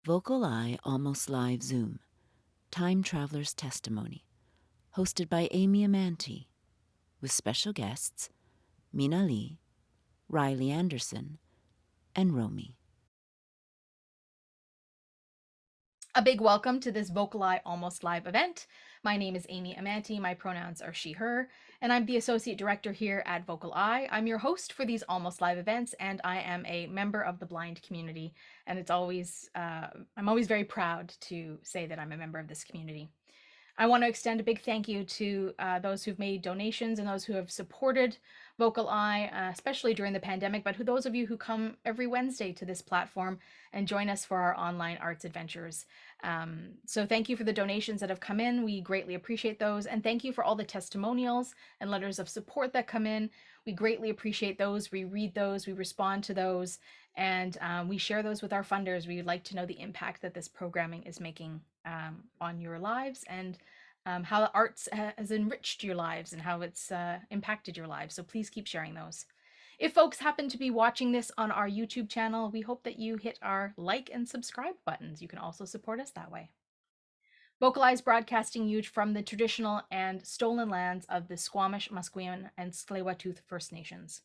VocalEye Almost Live Zoom, Time Traveler's Testimony, hosted by Amy Amantea, with special guests Minah Lee, Wryly Anderson, and Romi. A big welcome to this VocalEye Almost Live event. My name is Amy Amantea, my pronouns are she, her, and I'm the Associate Director here at VocalEye. I'm your host for these Almost Live events, and I am a member of the blind community, and I'm always very proud to say that I'm a member of this community. I want to extend a big thank you to those who've made donations and those who have supported VocalEye, especially during the pandemic, but those of you who come every Wednesday to this platform and join us for our online arts adventures. So thank you for the donations that have come in. We greatly appreciate those. And thank you for all the testimonials and letters of support that come in. We greatly appreciate those. We read those, we respond to those, and we share those with our funders. We would like to know the impact that this programming is making on your lives, and how the arts has enriched your lives and how it's impacted your lives. So please keep sharing those. If folks happen to be watching this on our YouTube channel, we hope that you hit our like and subscribe buttons. You can also support us that way. VocalEye is broadcasting you from the traditional and stolen lands of the Squamish, Musqueam, and Tsleil-Waututh First Nations.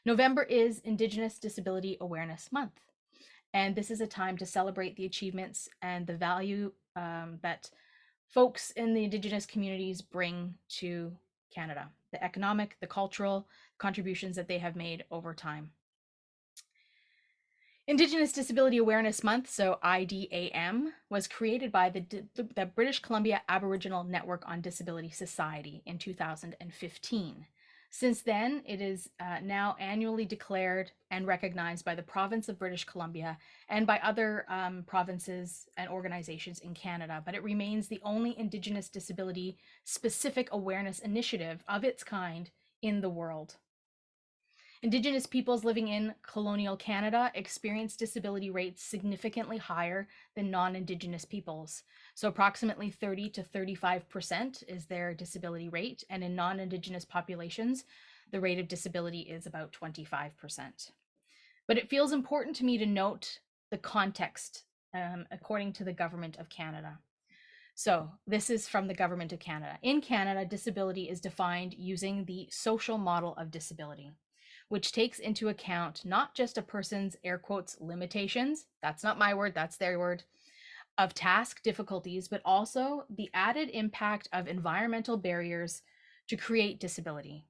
November is Indigenous Disability Awareness Month, and this is a time to celebrate the achievements and the value that folks in the Indigenous communities bring to Canada, the economic, the cultural contributions that they have made over time. Indigenous Disability Awareness Month, so IDAM, was created by the British Columbia Aboriginal Network on Disability Society in 2015. Since then, it is now annually declared and recognized by the province of British Columbia and by other provinces and organizations in Canada, but it remains the only Indigenous disability specific awareness initiative of its kind in the world. Indigenous peoples living in colonial Canada experience disability rates significantly higher than non-Indigenous peoples. So approximately 30 to 35% is their disability rate, and in non-Indigenous populations, the rate of disability is about 25%. But it feels important to me to note the context according to the Government of Canada. So this is from the Government of Canada. In Canada, disability is defined using the social model of disability, which takes into account not just a person's air quotes limitations, that's not my word, that's their word, of task difficulties, but also the added impact of environmental barriers to create disability.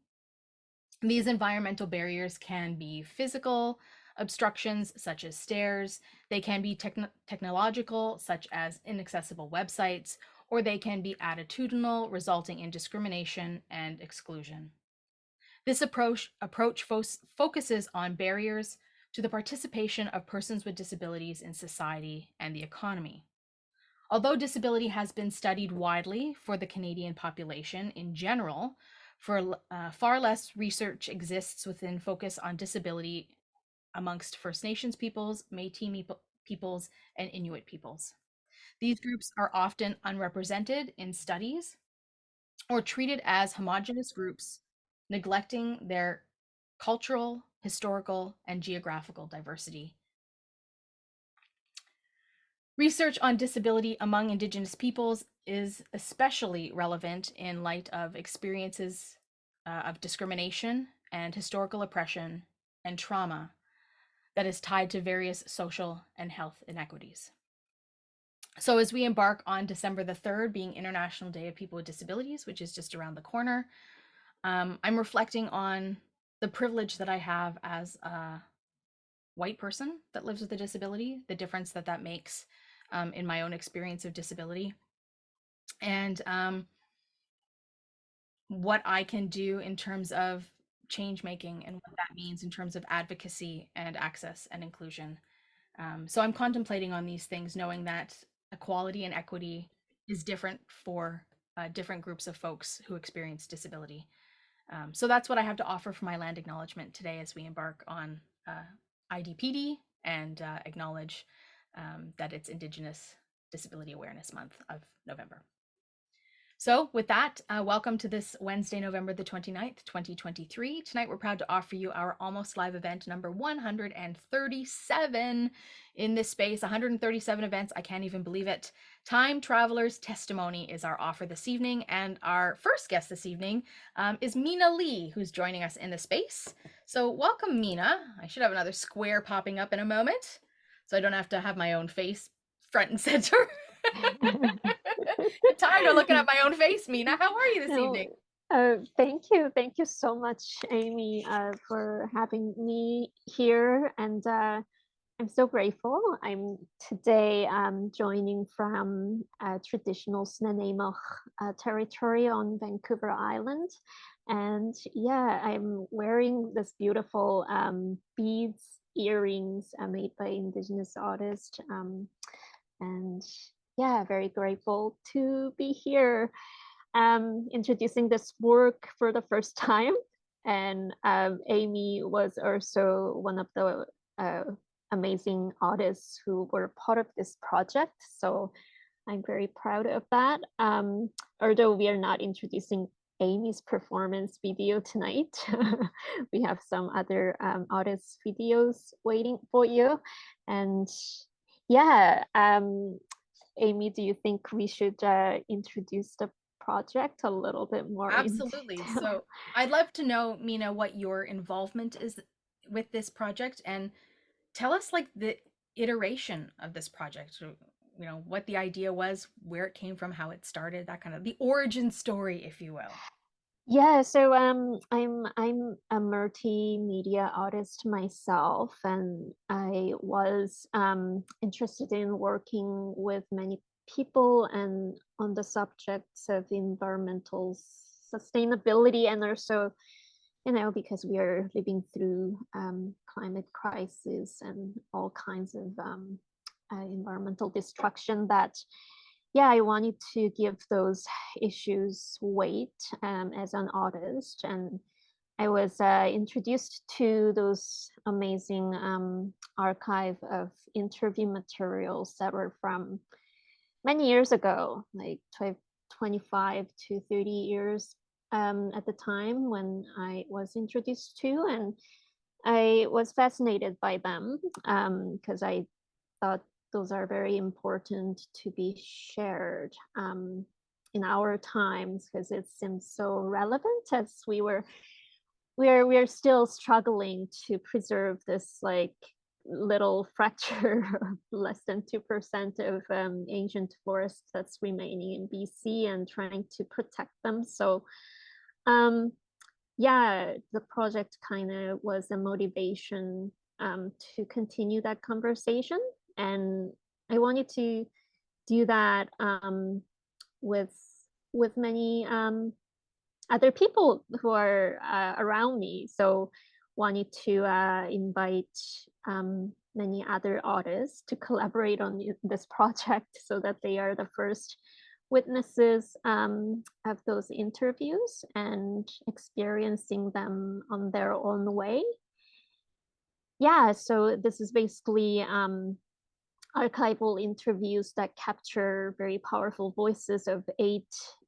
These environmental barriers can be physical obstructions, such as stairs, they can be technological, such as inaccessible websites, or they can be attitudinal, resulting in discrimination and exclusion. This approach focuses on barriers to the participation of persons with disabilities in society and the economy. Although disability has been studied widely for the Canadian population in general, far less research exists within focus on disability amongst First Nations peoples, Métis peoples, and Inuit peoples. These groups are often unrepresented in studies or treated as homogenous groups, neglecting their cultural, historical, and geographical diversity. Research on disability among Indigenous peoples is especially relevant in light of experiences of discrimination and historical oppression and trauma that is tied to various social and health inequities. So as we embark on December the 3rd, being International Day of People with Disabilities, which is just around the corner, I'm reflecting on the privilege that I have as a white person that lives with a disability, the difference that that makes in my own experience of disability, and what I can do in terms of change making and what that means in terms of advocacy and access and inclusion. So I'm contemplating on these things, knowing that equality and equity is different for different groups of folks who experience disability. So that's what I have to offer for my land acknowledgement today as we embark on IDPD and acknowledge that it's Indigenous Disability Awareness Month of November. So, with that, welcome to this Wednesday, November the 29th, 2023. Tonight, we're proud to offer you our Almost Live event number 137 in this space. 137 events. I can't even believe it. Time Traveler's Testimony is our offer this evening. And our first guest this evening is Minah Lee, who's joining us in the space. So, welcome, Minah. I should have another square popping up in a moment, so I don't have to have my own face front and center. Get tired of looking at my own face, Minah. How are you this evening? Thank you. Thank you so much, Amy, for having me here. And I'm so grateful. I'm today joining from traditional Snuneymuxw territory on Vancouver Island. And yeah, I'm wearing this beautiful beads earrings made by Indigenous artists. And yeah, very grateful to be here introducing this work for the first time. And Amy was also one of the amazing artists who were part of this project. So I'm very proud of that. Although we are not introducing Amy's performance video tonight, we have some other artist videos waiting for you. And yeah, Amy, do you think we should introduce the project a little bit more? Absolutely. So I'd love to know, Minah, what your involvement is with this project, and tell us like the iteration of this project. You know, what the idea was, where it came from, how it started, that kind of the origin story, if you will. Yeah, so I'm a multimedia artist myself, and I was interested in working with many people and on the subjects of environmental sustainability, and also, you know, because we are living through climate crisis and all kinds of environmental destruction, that yeah, I wanted to give those issues weight as an artist. And I was introduced to those amazing archive of interview materials that were from many years ago, like 25 to 30 years at the time when I was introduced to. And I was fascinated by them because I thought those are very important to be shared in our times, because it seems so relevant as we're still struggling to preserve this like little fracture of less than 2% of ancient forests that's remaining in BC and trying to protect them. So yeah, the project kind of was a motivation to continue that conversation. And I wanted to do that with many other people who are around me. So wanted to invite many other artists to collaborate on this project so that they are the first witnesses of those interviews and experiencing them on their own way. Yeah, so this is basically archival interviews that capture very powerful voices of 8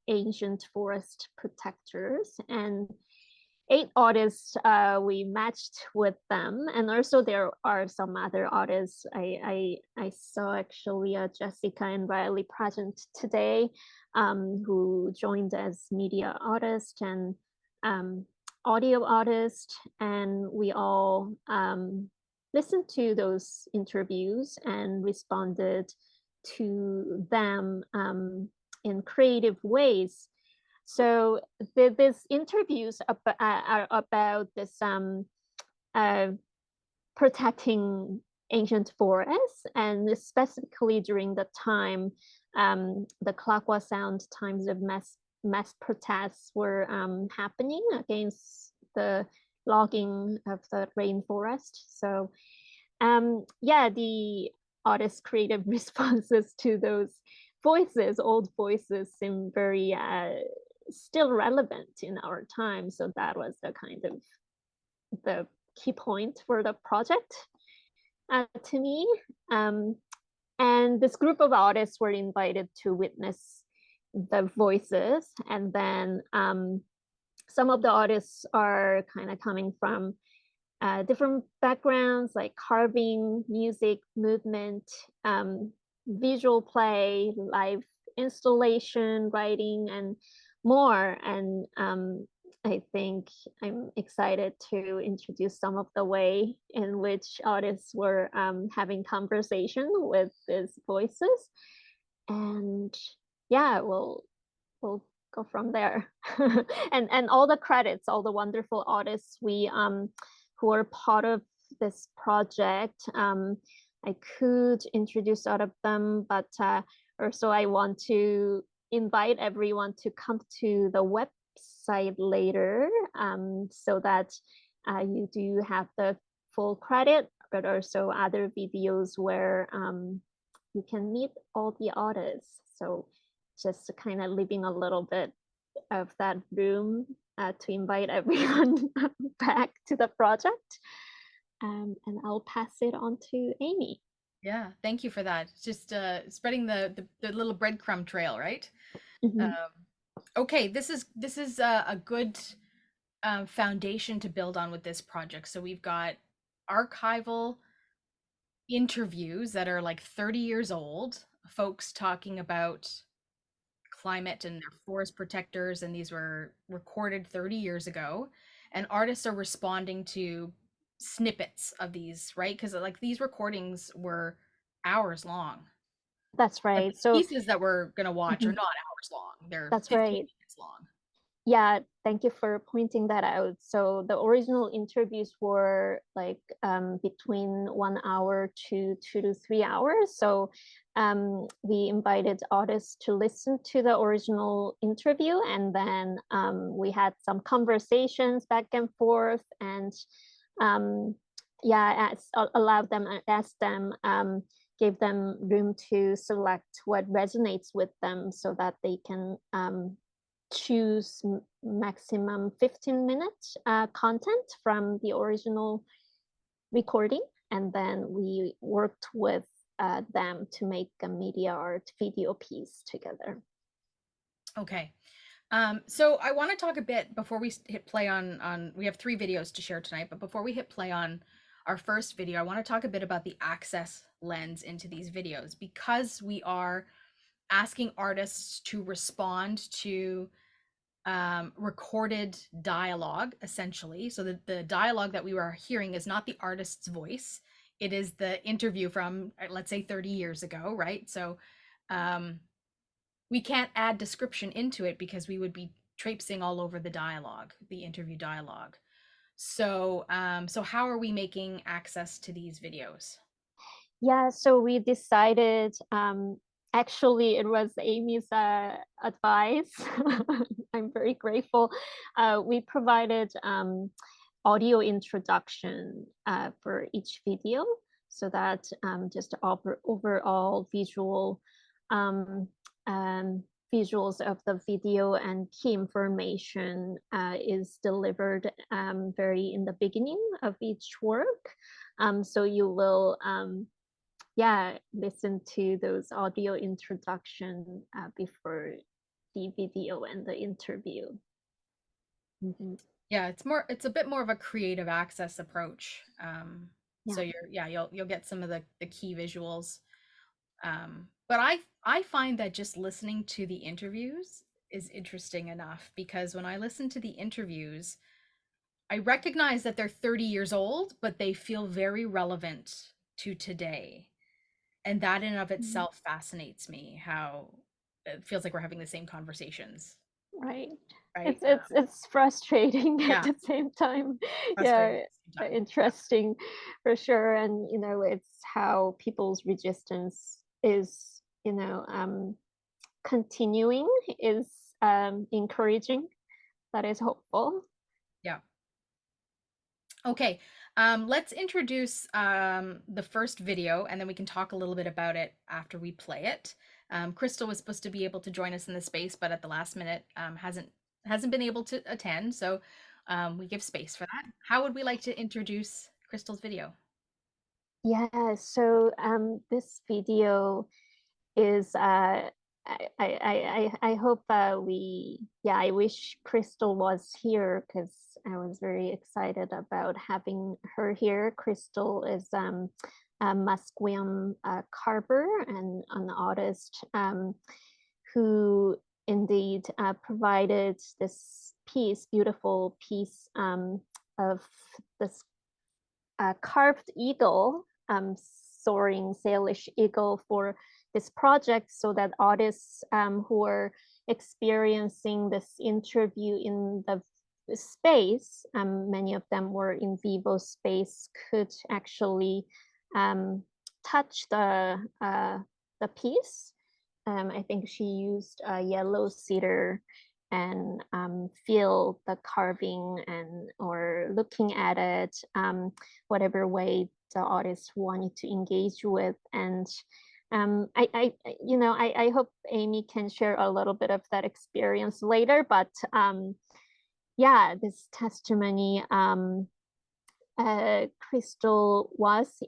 ancient forest protectors and 8 artists. We matched with them, and also there are some other artists. I saw actually Jessica and Wryly present today, who joined as media artist and audio artist, and we all listened to those interviews and responded to them in creative ways. So these interviews are about this protecting ancient forests, and specifically during the time the Clacqua Sound times of mass protests were happening against the logging of the rainforest. So yeah, the artist's creative responses to those voices, old voices, seem very still relevant in our time. So that was the kind of the key point for the project to me. And this group of artists were invited to witness the voices, and then some of the artists are kind of coming from different backgrounds, like carving, music, movement, visual play, live installation, writing, and more. And I think I'm excited to introduce some of the way in which artists were having conversation with these voices. And yeah, we'll go from there. And all the credits, all the wonderful artists we who are part of this project. I could introduce all of them, but also I want to invite everyone to come to the website later, so that you do have the full credit, but also other videos where you can meet all the artists. So just kind of leaving a little bit of that room to invite everyone back to the project. And I'll pass it on to Amy. Yeah, thank you for that. Just spreading the little breadcrumb trail, right? Mhm. Okay, this is a good foundation to build on with this project. So we've got archival interviews that are like 30 years old, folks talking about climate and their forest protectors, and these were recorded 30 years ago. And artists are responding to snippets of these, right? Because like these recordings were hours long. That's But right. the So pieces that we're gonna watch are mhm, not hours long. They're that's 15 right. minutes long. Yeah, thank you for pointing that out. So the original interviews were like between 1 hour to 2 to 3 hours. So we invited artists to listen to the original interview, and then we had some conversations back and forth, and um, yeah, allowed them, asked them, gave them room to select what resonates with them, so that they can choose maximum 15-minute content from the original recording, and then we worked with them to make a media art video piece together. Okay. So I want to talk a bit before we hit play on we have 3 videos to share tonight, but before we hit play on our first video, I want to talk a bit about the access lens into these videos, because we are asking artists to respond to recorded dialogue, essentially. So the dialogue that we were hearing is not the artist's voice. It is the interview from, let's say, 30 years ago, right? So we can't add description into it because we would be traipsing all over the dialogue, the interview dialogue. So so how are we making access to these videos? Yeah, so we decided, actually, it was Amy's advice. I'm very grateful. We provided audio introduction for each video, so that just overall visual um, um, visuals of the video and key information is delivered very in the beginning of each work. So you will yeah, listen to those audio introduction before the video and the interview. Mhm. Yeah, it's a bit more of a creative access approach. So Yeah. you'll get some of the key visuals. But I find that just listening to the interviews is interesting enough, because when I listen to the interviews, I recognize that they're 30 years old, but they feel very relevant to today. And that in of Mhm. itself fascinates me, how it feels like we're having the same conversations, Right. right? It's frustrating at Yeah, the same time. frustrating Yeah, at the same time. Yeah. interesting for sure. And it's how people's resistance is, continuing, is encouraging. That is hopeful. Yeah. Okay, let's introduce the first video, and then we can talk a little bit about it after we play it. Chrystal was supposed to be able to join us in the space, but at the last minute hasn't been able to attend, so we give space for that. How would we like to introduce Chrystal's video? Yeah, so this video is I hope I wish Chrystal was here because I was very excited about having her here. Chrystal is a Musqueam carver and an artist who indeed provided this beautiful piece of this carved eagle, soaring Salish eagle for this project, so that artists who are experiencing this interview in the space, many of them were in vivo space, could actually touch the piece. I think she used a yellow cedar and feel the carving and or looking at it, whatever way the artist wanted to engage with. And I hope Amy can share a little bit of that experience later. But yeah, this testimony, Chrystal was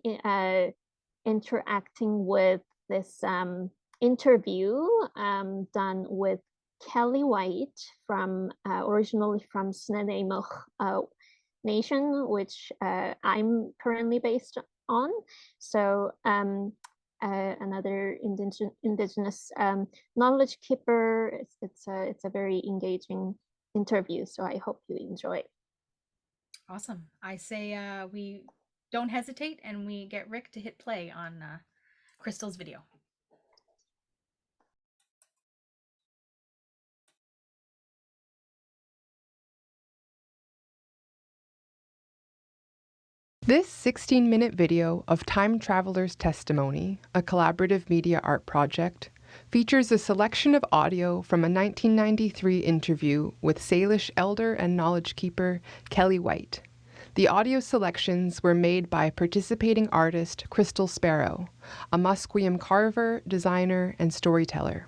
interacting with this interview done with Kelly White from originally from Snuneymuxw Nation, which I'm currently based on. So another indigenous knowledge keeper. It's a very engaging interview. So I hope you enjoy it. Awesome. I say we don't hesitate and we get Rick to hit play on Chrystal's video. This 16-minute video of Time Traveler's Testimony, a collaborative media art project, features a selection of audio from a 1993 interview with Salish elder and knowledge keeper Kelly White. The audio selections were made by participating artist Chrystal Sparrow, a Musqueam carver, designer, and storyteller.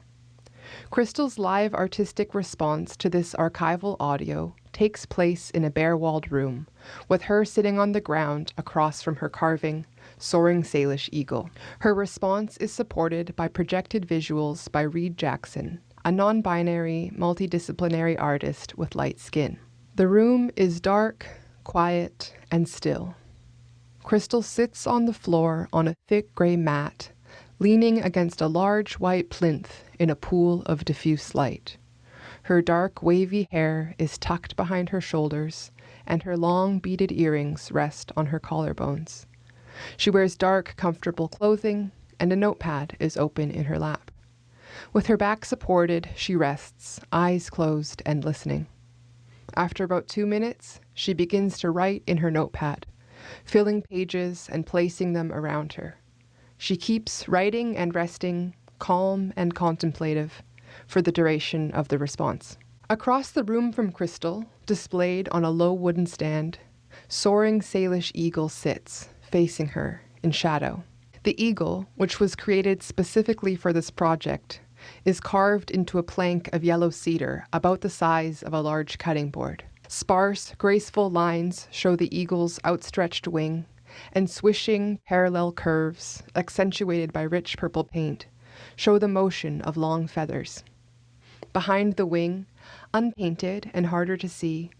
Chrystal's live artistic response to this archival audio takes place in a bare-walled room, with her sitting on the ground across from her carving, soaring Salish eagle. Her response is supported by projected visuals by Reid Jackson, a non-binary, multidisciplinary artist with light skin. The room is dark, quiet, and still. Chrystal sits on the floor on a thick gray mat, leaning against a large white plinth in a pool of diffuse light. Her dark, wavy hair is tucked behind her shoulders, and her long beaded earrings rest on her collarbones. She wears dark, comfortable clothing, and a notepad is open in her lap. With her back supported, she rests, eyes closed and listening. After about 2 minutes, she begins to write in her notepad, filling pages and placing them around her. She keeps writing and resting, calm and contemplative, for the duration of the response. Across the room from Chrystal, displayed on a low wooden stand, soaring Salish eagle sits, facing her, in shadow. The eagle, which was created specifically for this project, is carved into a plank of yellow cedar about the size of a large cutting board. Sparse, graceful lines show the eagle's outstretched wing, and swishing, parallel curves, accentuated by rich purple paint, show the motion of long feathers. Behind the wing, unpainted and harder to see,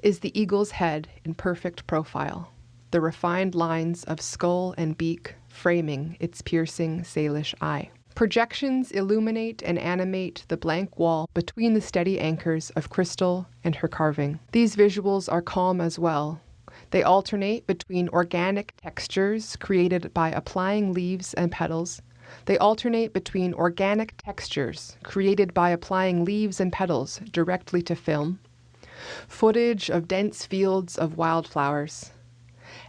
is the eagle's head in perfect profile, the refined lines of skull and beak framing its piercing Salish eye. Projections illuminate and animate the blank wall between the steady anchors of Chrystal and her carving. These visuals are calm as well. They alternate between organic textures created by applying leaves and petals. They alternate between organic textures created by applying leaves and petals directly to film, footage of dense fields of wildflowers,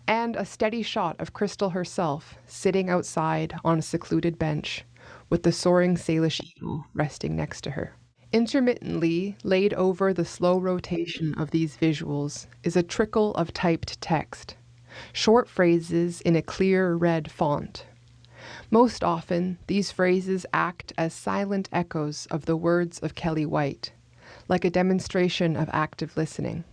and a steady shot of Chrystal herself sitting outside on a secluded bench with the soaring Salish eagle resting next to her. Intermittently laid over the slow rotation of these visuals is a trickle of typed text, short phrases in a clear red font. Most often, these phrases act as silent echoes of the words of Kelly White, like a demonstration of active listening.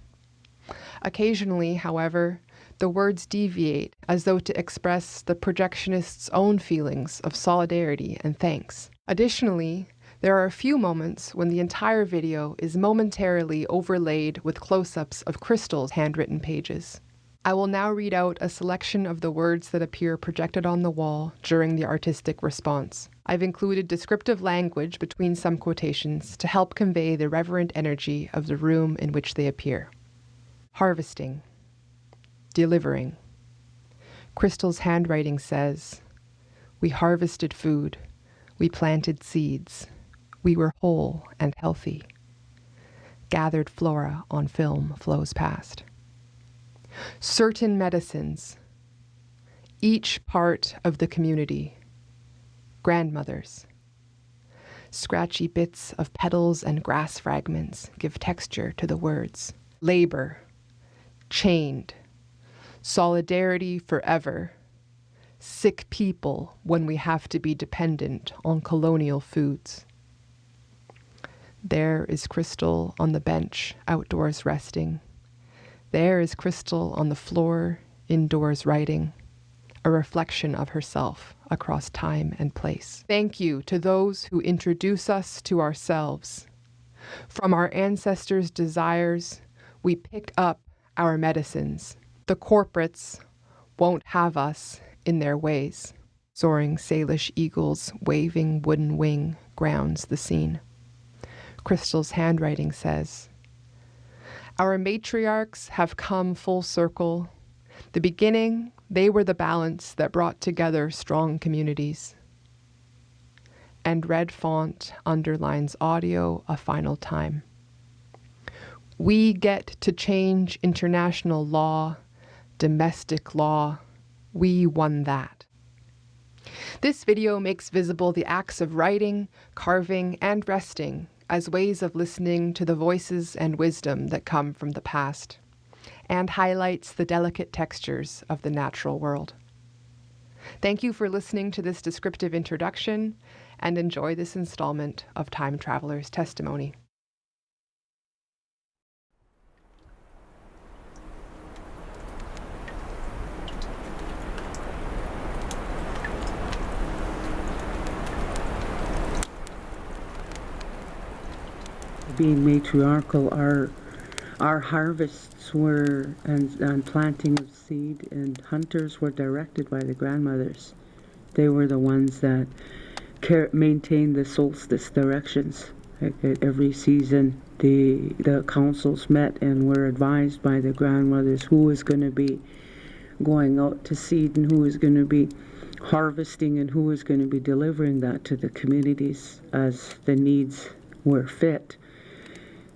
Occasionally, however, the words deviate as though to express the projectionist's own feelings of solidarity and thanks. Additionally, There are a few moments when the entire video is momentarily overlaid with close-ups of Chrystal's handwritten pages. I will now read out a selection of the words that appear projected on the wall during the artistic response. I've included descriptive language between some quotations to help convey the reverent energy of the room in which they appear. Harvesting. Delivering. Chrystal's handwriting says, "We harvested food. We planted seeds. We were whole and healthy. Gathered flora on film flows past." Certain medicines. Each part of the community. Grandmothers. Scratchy bits of petals and grass fragments give texture to the words. Labor. Chained. Solidarity forever. Sick people when we have to be dependent on colonial foods. There is Chrystal on the bench, outdoors resting. There is Chrystal on the floor, indoors writing, a reflection of herself across time and place. Thank you to those who introduce us to ourselves. From our ancestors' desires, we pick up our medicines. The corporates won't have us in their ways. Soaring Salish eagles waving wooden wing grounds the scene. Chrystal's handwriting says, "Our matriarchs have come full circle. The beginning, they were the balance that brought together strong communities." And red font underlines audio a final time. "We get to change international law, domestic law. We won that." This video makes visible the acts of writing, carving, and resting as ways of listening to the voices and wisdom that come from the past, and highlights the delicate textures of the natural world. Thank you for listening to this descriptive introduction, and enjoy this installment of Time Traveler's Testimony. Being matriarchal, our harvests were and planting of seed and hunters were directed by the grandmothers. They were the ones that maintained the solstice directions. Like at every season, the councils met and were advised by the grandmothers who was going to be going out to seed and who was going to be harvesting and who was going to be delivering that to the communities as the needs were fit.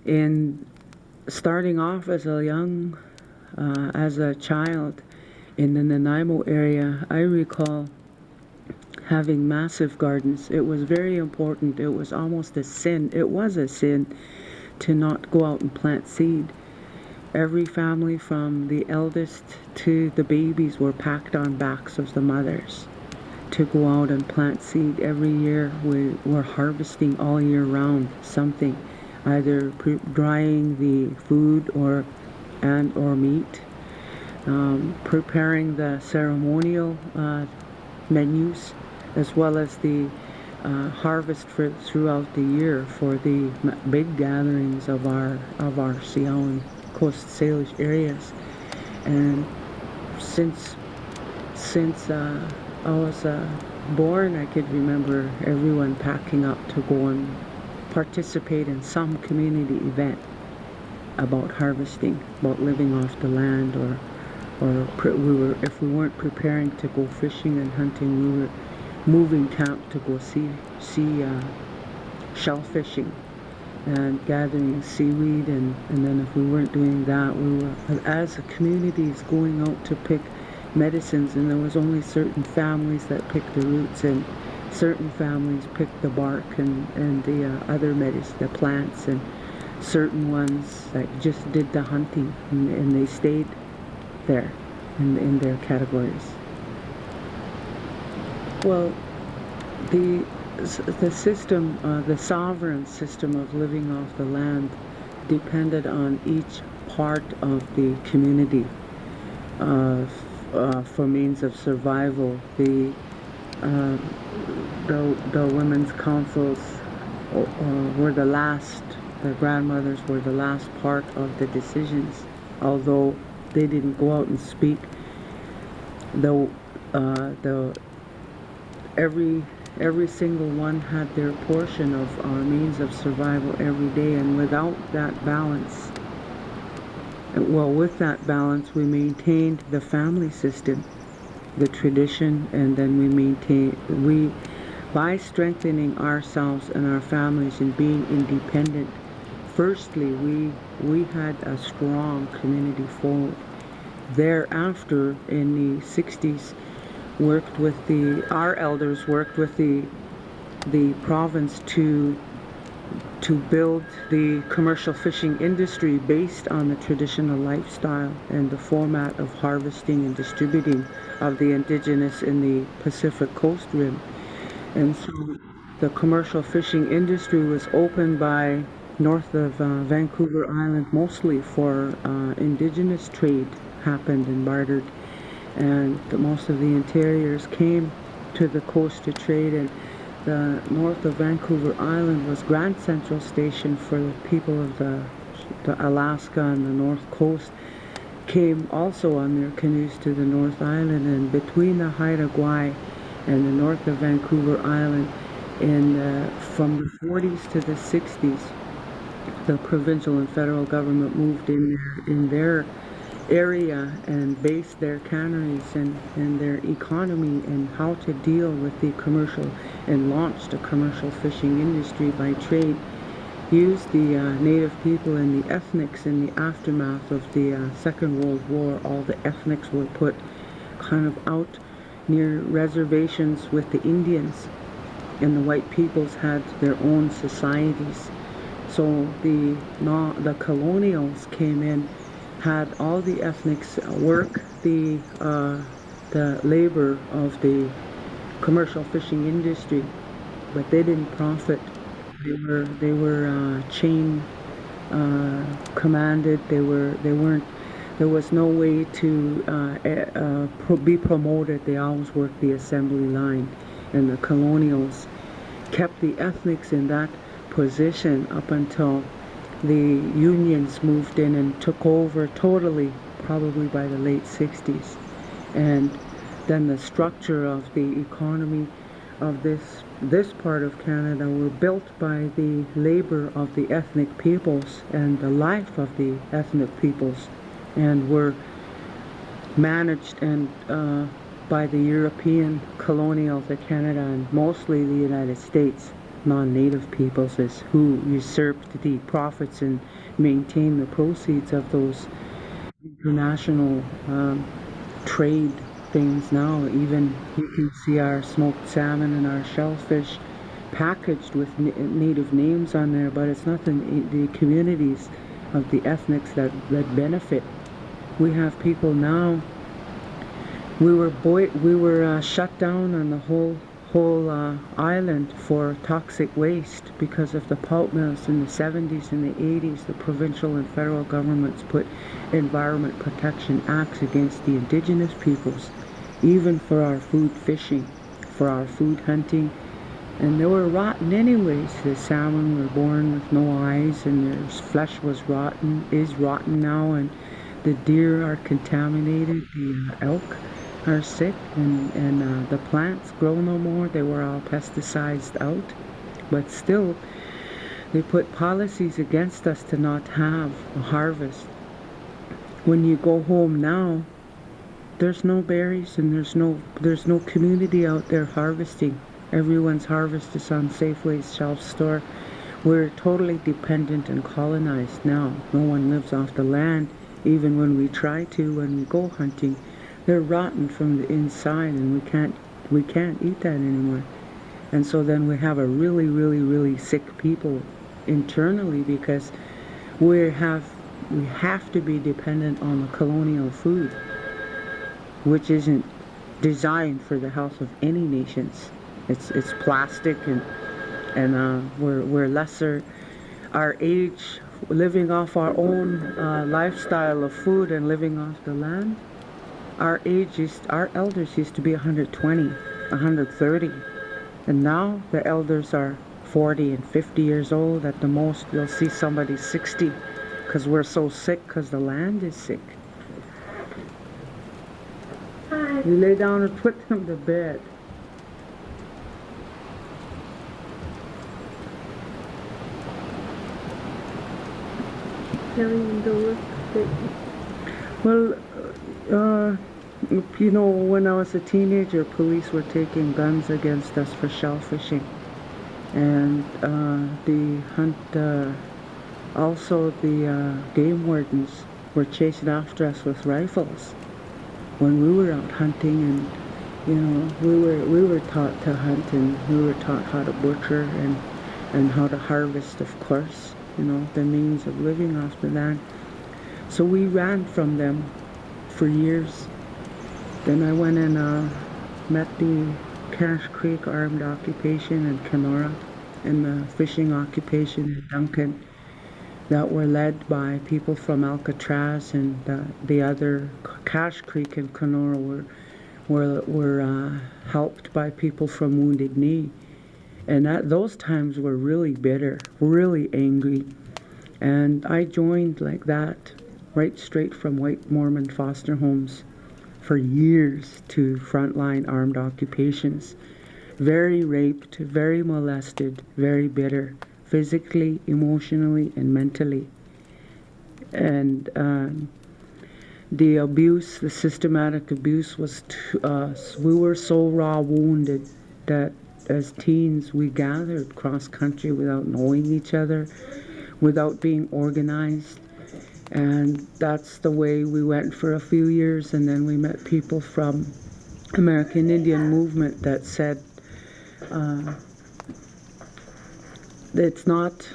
In starting off as a child in the Nanaimo area, I recall having massive gardens. It was very important. It was almost a sin. It was a sin to not go out and plant seed. Every family from the eldest to the babies were packed on backs of the mothers to go out and plant seed. Every year we were harvesting all year round something, either drying the food or meat, preparing the ceremonial menus, as well as the harvest throughout the year for the big gatherings of our Siao and Coast Salish areas. And since I was born, I could remember everyone packing up to go and participate in some community event about harvesting, about living off the land, or if we weren't preparing to go fishing and hunting, we were moving camp to go see shellfishing and gathering seaweed, and then if we weren't doing that, we were, as a community, going out to pick medicines, and there was only certain families that picked the roots, and certain families picked the bark and the other medicine, the plants, and certain ones that just did the hunting, and they stayed there in their categories. Well, the system, the sovereign system of living off the land depended on each part of the community for means of survival. The women's councils were the last, the grandmothers were the last part of the decisions, although they didn't go out and speak. Though every single one had their portion of our means of survival every day, and without that balance, well, with that balance, we maintained the family system, the tradition, and then by strengthening ourselves and our families and being independent, firstly, we had a strong community fold. Thereafter, in the 60s, our elders worked with the province to build the commercial fishing industry based on the traditional lifestyle and the format of harvesting and distributing of the indigenous in the Pacific Coast Rim. And so the commercial fishing industry was opened by north of Vancouver Island mostly for indigenous trade happened and bartered, and most of the interiors came to the coast to trade, and the north of Vancouver Island was Grand Central Station for the people of the Alaska and the North Coast, came also on their canoes to the North Island, and between the Haida Gwaii and the north of Vancouver Island, from the 40s to the 60s, the provincial and federal government moved in their area and based their canneries and their economy and how to deal with the commercial, and launched a commercial fishing industry by trade, used the native people and the ethnics in the aftermath of the Second World War. All the ethnics were put kind of out near reservations with the Indians, and the white peoples had their own societies. So the colonials came in, had all the ethnics work the labor of the commercial fishing industry, but they didn't profit. They were chain commanded. They weren't. There was no way to be promoted. They always worked the assembly line, and the colonials kept the ethnics in that position up until the unions moved in and took over totally, probably by the late 60s. And then the structure of the economy of this part of Canada were built by the labor of the ethnic peoples and the life of the ethnic peoples, and were managed and by the European colonials of Canada, and mostly the United States. Non-native peoples is who usurped the profits and maintained the proceeds of those international trade things now. Even you can see our smoked salmon and our shellfish packaged with native names on there, but it's not the communities of the ethnics that benefit. We have people now. We were shut down on the whole island for toxic waste because of the pulp mills in the 70s and the 80s. The provincial and federal governments put environment protection acts against the indigenous peoples, even for our food fishing, for our food hunting, and they were rotten anyways. The salmon were born with no eyes, and their flesh was rotten, is rotten now, and the deer are contaminated, the elk are sick, and the plants grow no more. They were all pesticided out, but still they put policies against us to not have a harvest. When you go home now, there's no berries, and there's no community out there harvesting. Everyone's harvest is on Safeway's shelf store. We're totally dependent and colonized now. No one lives off the land, even when we try to, when we go hunting. They're rotten from the inside, and we can't eat that anymore. And so then we have a really, really, really sick people internally, because we have to be dependent on the colonial food, which isn't designed for the health of any nations. It's plastic, and we're lesser. Our age, living off our own lifestyle of food and living off the land. Our elders used to be 120, 130, and now the elders are 40 and 50 years old. At the most, you'll see somebody 60 because we're so sick because the land is sick. You lay down and put them to bed. Well, you know, when I was a teenager, police were taking guns against us for shellfishing. And also the game wardens were chasing after us with rifles when we were out hunting. And you know, we were taught to hunt, and we were taught how to butcher and how to harvest, of course, you know, the means of living off the land. So we ran from them for years. Then I went and met the Cache Creek armed occupation in Kenora and the fishing occupation in Duncan that were led by people from Alcatraz, and the other Cache Creek and Kenora were helped by people from Wounded Knee. And those times were really bitter, really angry. And I joined like that, right straight from white Mormon foster homes for years to frontline armed occupations. Very raped, very molested, very bitter, physically, emotionally, and mentally. And the abuse, the systematic abuse was to us. We were so raw wounded that as teens we gathered cross country without knowing each other, without being organized. And that's the way we went for a few years. And then we met people from American Indian movement that said it's not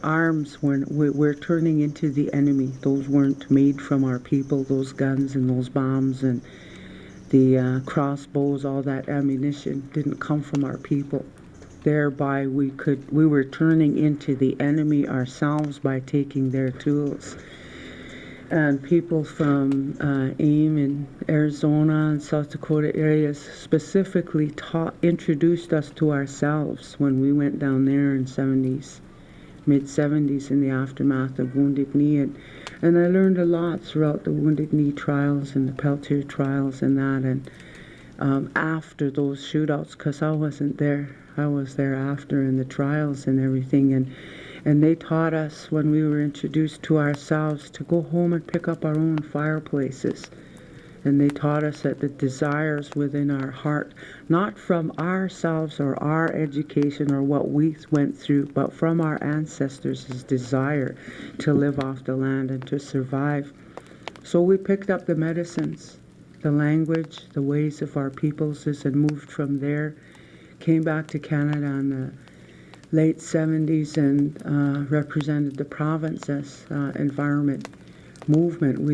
arms, we're turning into the enemy. Those weren't made from our people, those guns and those bombs and the crossbows, all that ammunition didn't come from our people. Thereby we were turning into the enemy ourselves by taking their tools. And people from AIM in Arizona and South Dakota areas specifically introduced us to ourselves when we went down there in mid-70s in the aftermath of Wounded Knee. And I learned a lot throughout the Wounded Knee trials and the Peltier trials and that. And after those shootouts, because I wasn't there, I was there after in the trials and everything. And they taught us when we were introduced to ourselves to go home and pick up our own fireplaces. And they taught us that the desires within our heart, not from ourselves or our education or what we went through, but from our ancestors' desire to live off the land and to survive. So we picked up the medicines, the language, the ways of our peoples, and moved from there. Came back to Canada in the late 70s and represented the province as environment movement.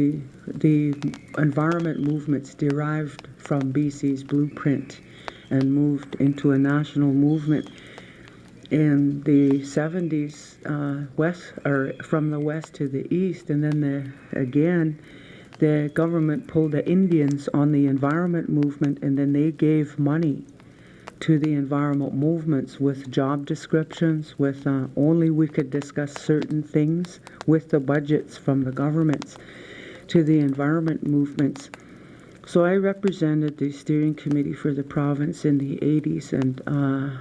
The environment movements derived from BC's blueprint and moved into a national movement in the 70s, from the west to the east. And then the government pulled the Indians on the environment movement, and then they gave money to the environment movements with job descriptions, with only we could discuss certain things with the budgets from the governments to the environment movements. So I represented the steering committee for the province in the 80s and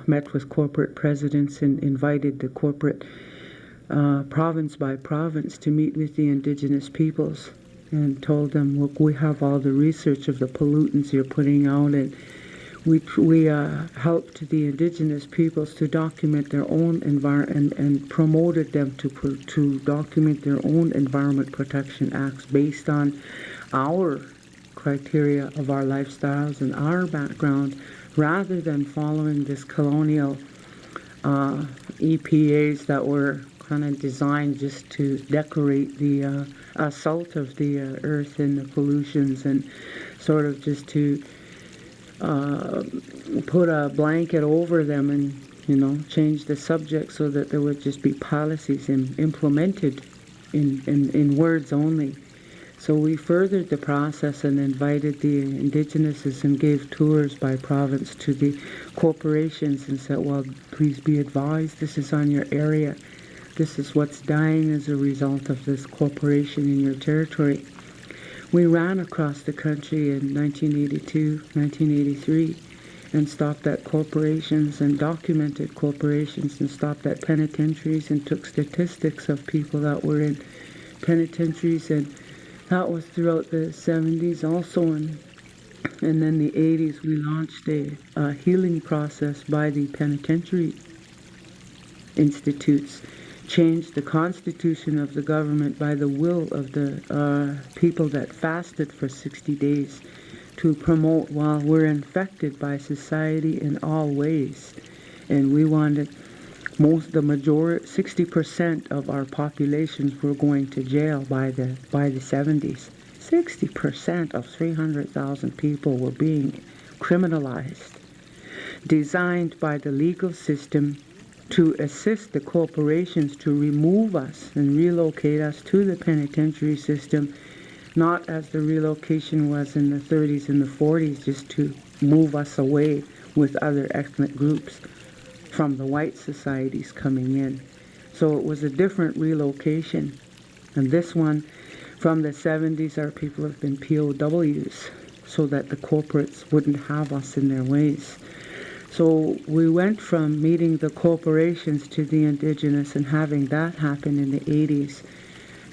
met with corporate presidents and invited the corporate province by province to meet with the Indigenous peoples and told them, look, we have all the research of the pollutants you're putting out, and we helped the Indigenous peoples to document their own environment and promoted them to document their own environment protection acts based on our criteria of our lifestyles and our background, rather than following this colonial EPAs that were kind of designed just to decorate the assault of the earth and the pollutions, and sort of just to put a blanket over them and, you know, change the subject so that there would just be policies implemented in words only. So we furthered the process and invited the Indigenouses and gave tours by province to the corporations and said, well, please be advised, this is on your area. This is what's dying as a result of this corporation in your territory. We ran across the country in 1982, 1983, and stopped at corporations and documented corporations and stopped at penitentiaries and took statistics of people that were in penitentiaries, and that was throughout the 70s also. And then the 80s we launched a healing process by the penitentiary institutes, changed the constitution of the government by the will of the people that fasted for 60 days to promote while we're infected by society in all ways. And we wanted the majority, 60% of our populations were going to jail by the 70s. 60% of 300,000 people were being criminalized, designed by the legal system to assist the corporations to remove us and relocate us to the penitentiary system, not as the relocation was in the 30s and the 40s, just to move us away with other ethnic groups from the white societies coming in. So it was a different relocation. And this one, from the 70s, our people have been POWs so that the corporates wouldn't have us in their ways. So we went from meeting the corporations to the Indigenous and having that happen in the 80s.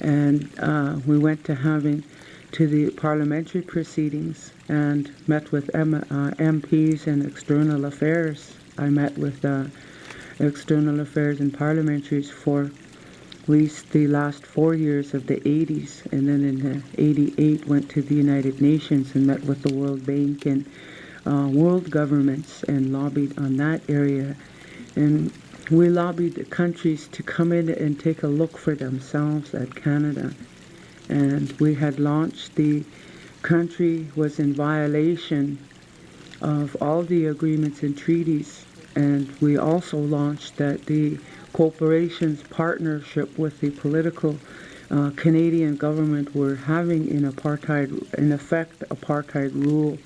And we went to having to the parliamentary proceedings and met with MPs and external affairs. I met with external affairs and parliamentaries for at least the last 4 years of the 80s. And then in the 88 went to the United Nations and met with the World Bank and world governments and lobbied on that area. And we lobbied the countries to come in and take a look for themselves at Canada. And we had launched, the country was in violation of all the agreements and treaties. And we also launched that the corporations' partnership with the political Canadian government were having in effect apartheid rule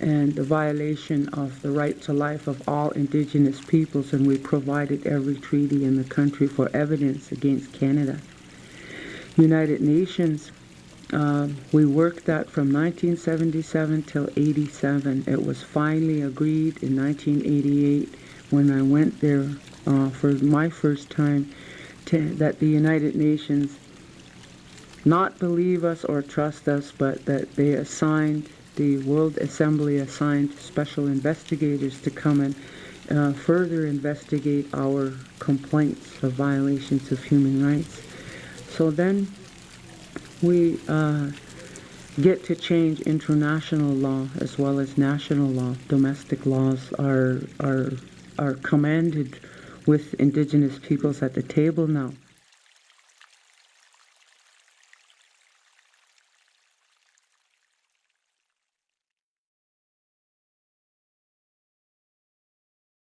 and the violation of the right to life of all Indigenous peoples, and we provided every treaty in the country for evidence against Canada. United Nations, we worked that from 1977 till 87. It was finally agreed in 1988 when I went there for my first time that the United Nations not believe us or trust us, but that they assigned, the World Assembly assigned special investigators to come and further investigate our complaints of violations of human rights. So then we get to change international law as well as national law. Domestic laws are commanded with Indigenous peoples at the table now.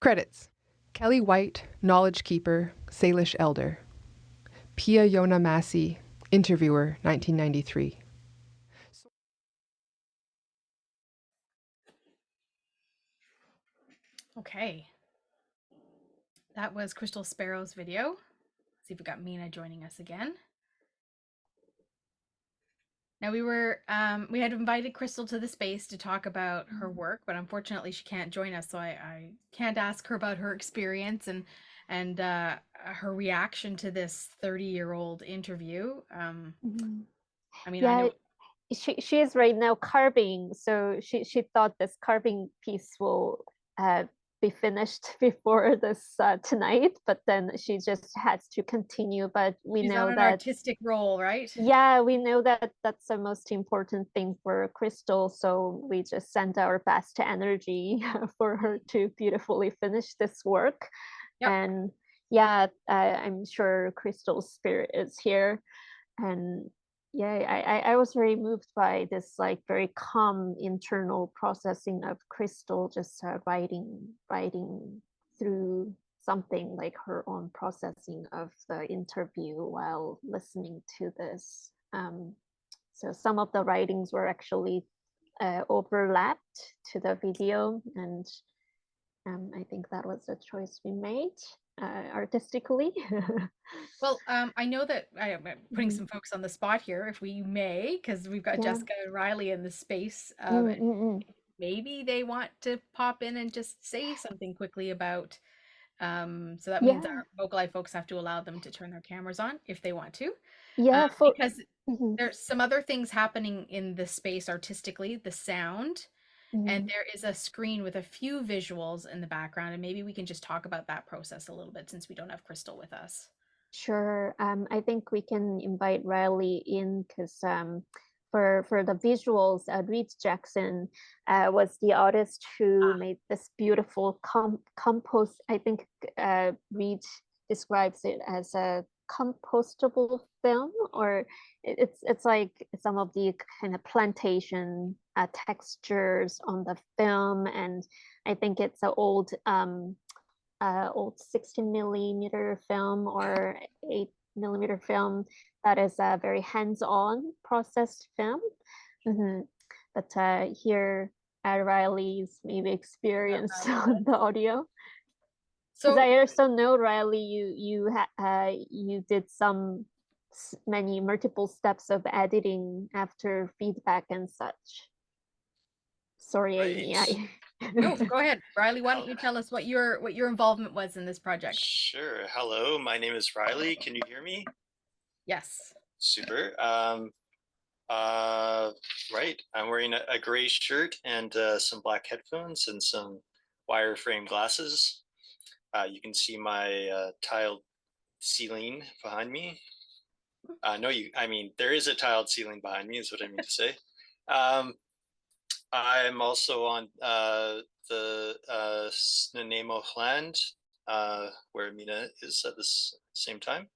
Credits: Kelly White, Knowledge Keeper, Salish Elder. Pia Yona Massey, Interviewer, 1993. Okay. That was Chrystal Sparrow's video. Let's see if we got Minah joining us again. Now we had invited Chrystal to the space to talk about her work, but unfortunately she can't join us, so I can't ask her about her experience and her reaction to this 30-year-old interview. I mean, Yeah, I know she is right now carving, so she thought this carving piece will be finished before this tonight, but then she just has to continue. But we she's know on an that artistic role, right? yeah, we know that that's the most important thing for Chrystal, so we just send our best energy for her to beautifully finish this work. Yep. And yeah, I'm sure Chrystal's spirit is here. And yeah, I was very moved by this like very calm internal processing of Chrystal, just writing through something like her own processing of the interview while listening to this. So some of the writings were actually overlapped to the video, and I think that was the choice we made artistically. Well, I know that I'm putting Mhm. some folks on the spot here, if we may, because we've got Yeah. Jessica and Wryly in the space. Mm, And mm, mm. maybe they want to pop in and just say something quickly about. So that means Yeah. our VocalEye folks have to allow them to turn their cameras on if they want to, Yeah. For because mhm, there's some other things happening in the space artistically, the sound, and mhm. there is a screen with a few visuals in the background, and maybe we can just talk about that process a little bit since we don't have Chrystal with us. Sure. I think we can invite Riley in because for the visuals, Reed Jackson was the artist who made this beautiful compost. I think Reed describes it as a compostable film, or it's like some of the kind of plantation textures on the film, and I think it's an old 16 millimeter film or 8 millimeter film that is a very hands-on processed film. Mhm. But here at Riley's maybe experience on the audio. Because So I also know Riley, you did some many multiple steps of editing after feedback and such. Sorry, Amy. Right. no, go ahead, Wryly. Why don't you tell us what your involvement was in this project? Sure. Hello, my name is Wryly. Can you hear me? Yes. Super. Right. I'm wearing a gray shirt and some black headphones and some wireframe glasses. You can see my tiled ceiling behind me. No, I mean, there is a tiled ceiling behind me, is what I mean to say. Um, I'm also on the Nanaimo land, where Minah is at this same time.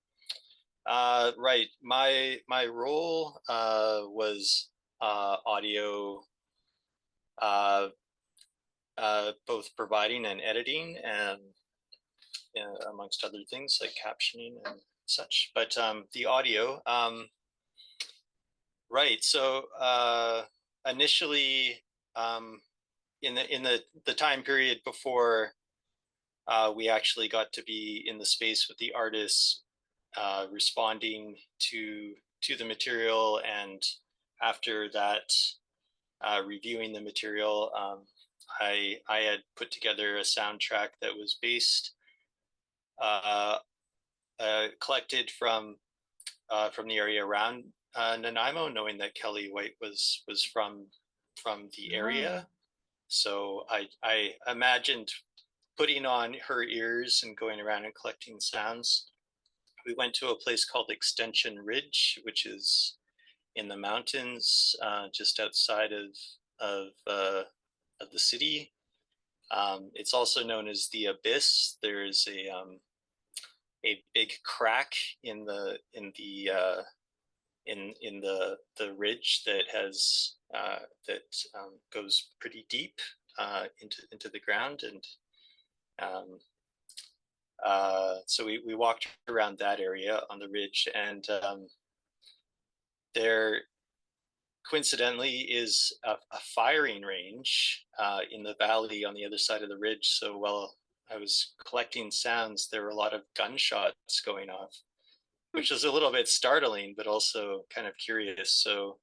Right. My role was audio, uh, both providing and editing, and amongst other things like captioning and such. But the audio, right. So initially, in the time period before we actually got to be in the space with the artists, responding to the material, and after that, reviewing the material, I had put together a soundtrack that was based, uh, collected from the area around Nanaimo, knowing that Kelly White was from the area. So I imagined putting on her ears and going around and collecting sounds. We went to a place called Extension Ridge, which is in the mountains, just outside of the city. It's also known as the Abyss. There's a big crack in the ridge that has goes pretty deep into the ground, and so we walked around that area on the ridge, and there coincidentally is a firing range in the valley on the other side of the ridge. So while I was collecting sounds, there were a lot of gunshots going off, which was a little bit startling, but also kind of curious. So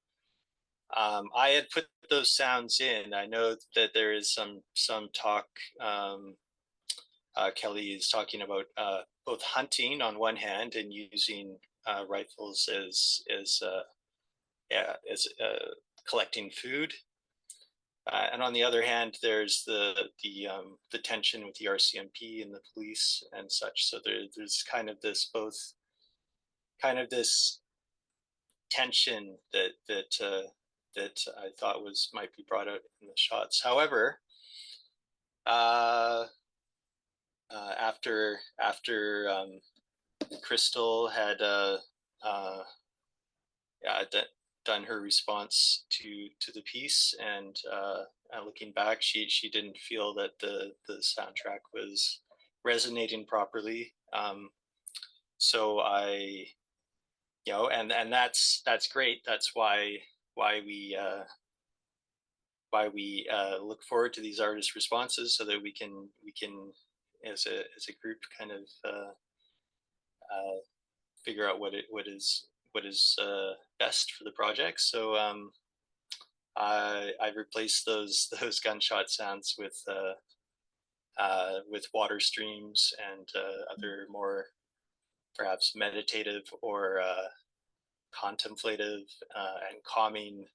I had put those sounds in. I know that there is some talk. Kelly is talking about both hunting on one hand and using rifles as collecting food, and on the other hand, there's the tension with the RCMP and the police and such. So there's kind of this tension that I thought might be brought out in the shots. However, uh, after Chrystal had done her response to the piece, and looking back, she didn't feel that the soundtrack was resonating properly. So and that's great. That's why we look forward to these artist responses, so that we can as a group kind of figure out what is best for the project. So I replaced those gunshot sounds with water streams and other more perhaps meditative or contemplative and calming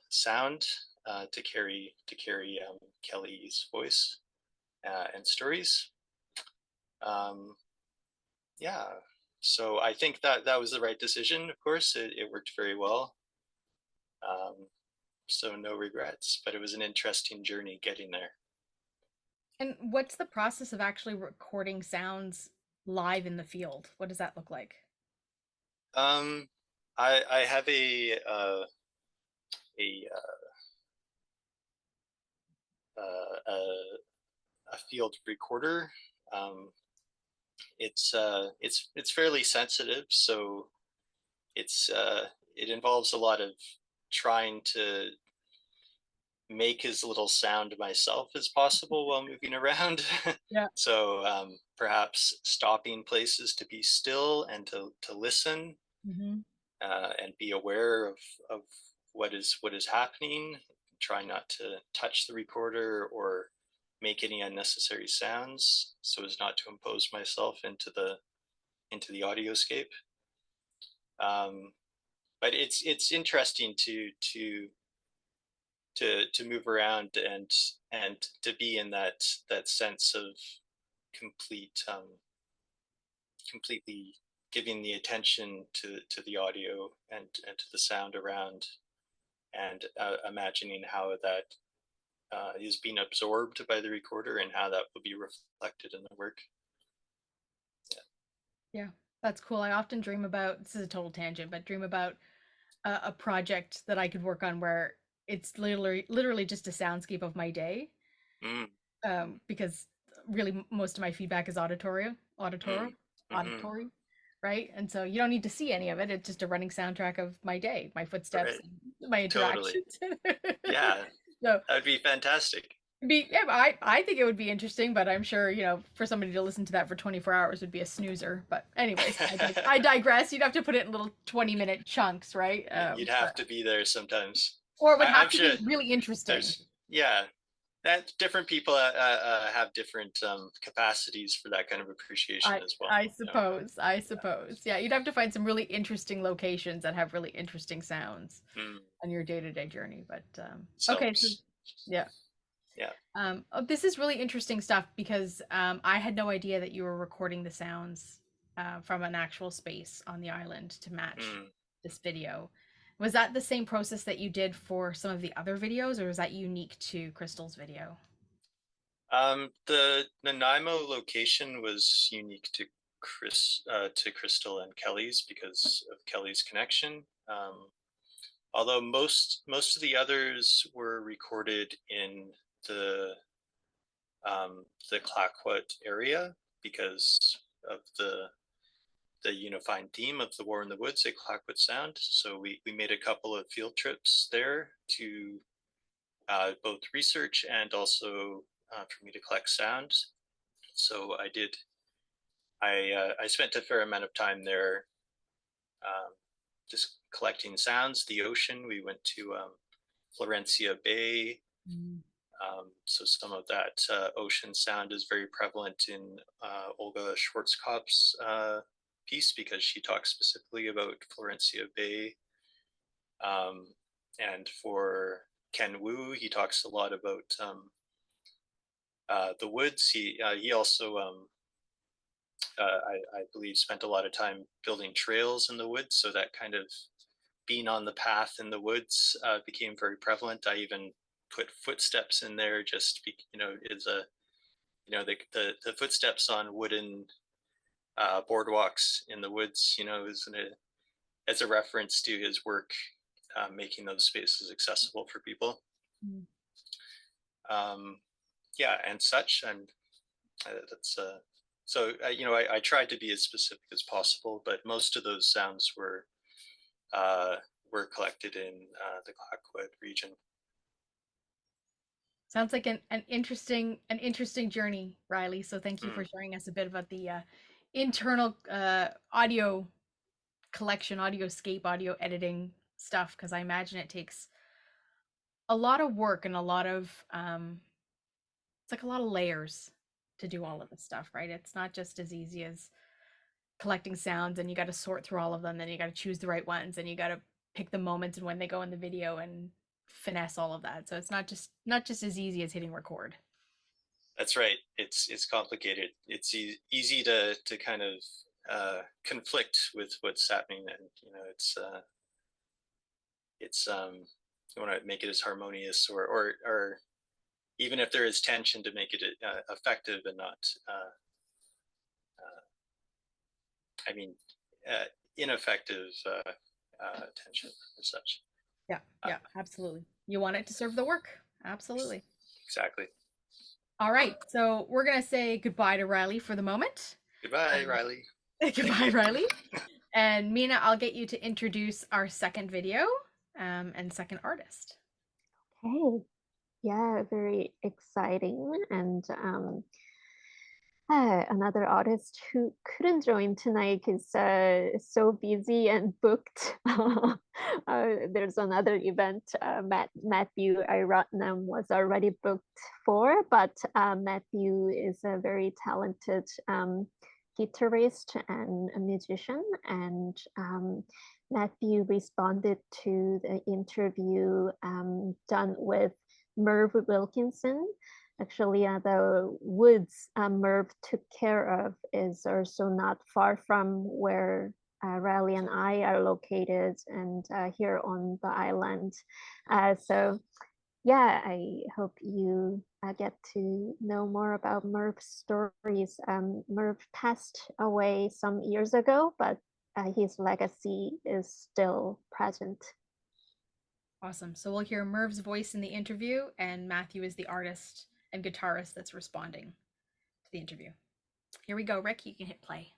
sound to carry Kelly's voice and stories. Yeah, so I think that was the right decision. Of course, it worked very well. So no regrets, but it was an interesting journey getting there. And what's the process of actually recording sounds live in the field? What does that look like? I have a field recorder. It's fairly sensitive, so it involves a lot of trying to make as little sound myself as possible while moving around. Yeah. So perhaps stopping places to be still and to listen, and be aware of what is happening. Try not to touch the recorder or make any unnecessary sounds, so as not to impose myself into the audioscape. But it's interesting to move around and to be in that sense of completely giving the attention to the audio and to the sound around, and imagining how that is being absorbed by the recorder and how that will be reflected in the work. Yeah, that's cool. I often dream about, this is a total tangent, but dream about a project that I could work on where it's literally just a soundscape of my day. Because really most of my feedback is auditory, right? And so you don't need to see any of it. It's just a running soundtrack of my day, my footsteps, and my interactions. Totally. Yeah. So that would be fantastic. I think it would be interesting, but I'm sure, for somebody to listen to that for 24 hours would be a snoozer. But anyways, I digress. You'd have to put it in little 20-minute chunks, right? You'd have to be there sometimes. Or it would have to be really interesting. Yeah. That different people have different capacities for that kind of appreciation as well. I suppose. Yeah, you'd have to find some really interesting locations that have really interesting sounds on your day-to-day journey. But okay, so, yeah. This is really interesting stuff, because I had no idea that you were recording the sounds from an actual space on the island to match this video. Was that the same process that you did for some of the other videos, or was that unique to Chrystal's video? The Nanaimo location was unique to Chrystal and Kelly's because of Kelly's connection. Although most of the others were recorded in the Clayoquot area because of the unifying theme of the War in the Woods at Clayoquot Sound. So we made a couple of field trips there to both research and also for me to collect sound. So I spent a fair amount of time there just collecting sounds. The ocean, we went to Florencia Bay. So some of that ocean sound is very prevalent in Olga Schwarzkopf's piece, because she talks specifically about Florencia Bay. And for Ken Wu, he talks a lot about the woods. He also, I believe, spent a lot of time building trails in the woods, so that kind of being on the path in the woods became very prevalent. I even put footsteps in there, just is the footsteps on wooden boardwalks in the woods, is as a reference to his work making those spaces accessible for people. Yeah, and such, and that's So, I tried to be as specific as possible, but most of those sounds were collected in the Clayoquot region. Sounds like an interesting journey, Wryly. So thank you for sharing us a bit about the internal audio collection, audioscape, audio editing stuff, because I imagine it takes a lot of work and a lot of it's like a lot of layers to do all of this stuff, right? It's not just as easy as collecting sounds and you got to sort through all of them, then you got to choose the right ones and you got to pick the moments and when they go in the video and finesse all of that. So it's not just as easy as hitting record. That's right. It's complicated. It's easy to kind of conflict with what's happening, and it's you want to make it as harmonious, or even if there is tension, to make it effective and not ineffective tension or such. Yeah, absolutely. You want it to serve the work. Absolutely. Exactly. All right, so we're gonna say goodbye to Wryly for the moment. Goodbye, Wryly. Goodbye, Wryly. And Minah, I'll get you to introduce our second video and second artist. Okay. Yeah, very exciting. And another artist who couldn't join tonight is so busy and booked. There's another event Matthew Ariaratnam was already booked for, but Matthew is a very talented guitarist and a musician, and Matthew responded to the interview done with Merv Wilkinson. Actually, the woods Merv took care of is also not far from where Wryly and I are located, and here on the island. So yeah, I hope you get to know more about Merv's stories. Merv passed away some years ago, but his legacy is still present. Awesome. So we'll hear Merv's voice in the interview, and Matthew is the artist and guitarist that's responding to the interview. Here we go, Rick. You can hit play.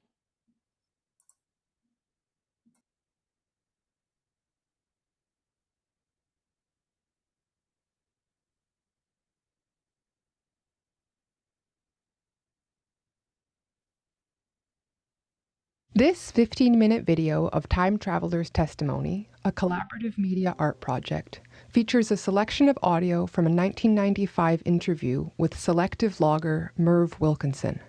This 15-minute video of Time Traveler's Testimony, a collaborative media art project, features a selection of audio from a 1995 interview with selective logger Merv Wilkinson.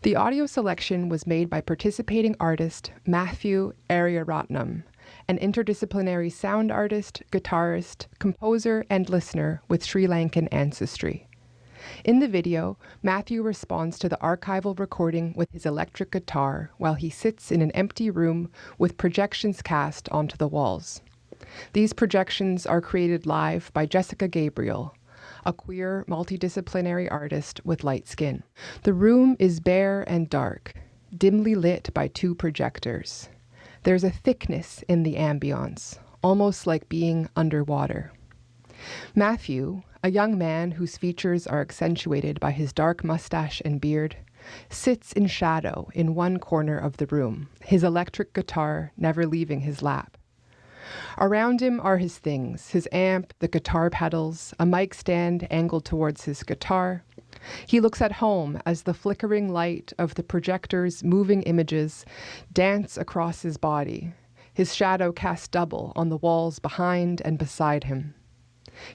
The audio selection was made by participating artist Matthew Ariaratnam, an interdisciplinary sound artist, guitarist, composer, and listener with Sri Lankan ancestry. In the video, Matthew responds to the archival recording with his electric guitar while he sits in an empty room with projections cast onto the walls. These projections are created live by Jessica Gabriel, a queer, multidisciplinary artist with light skin. The room is bare and dark, dimly lit by two projectors. There's a thickness in the ambience, almost like being underwater. Matthew, a young man whose features are accentuated by his dark mustache and beard, sits in shadow in one corner of the room, his electric guitar never leaving his lap. Around him are his things, his amp, the guitar pedals, a mic stand angled towards his guitar. He looks at home as the flickering light of the projector's moving images dance across his body, his shadow cast double on the walls behind and beside him.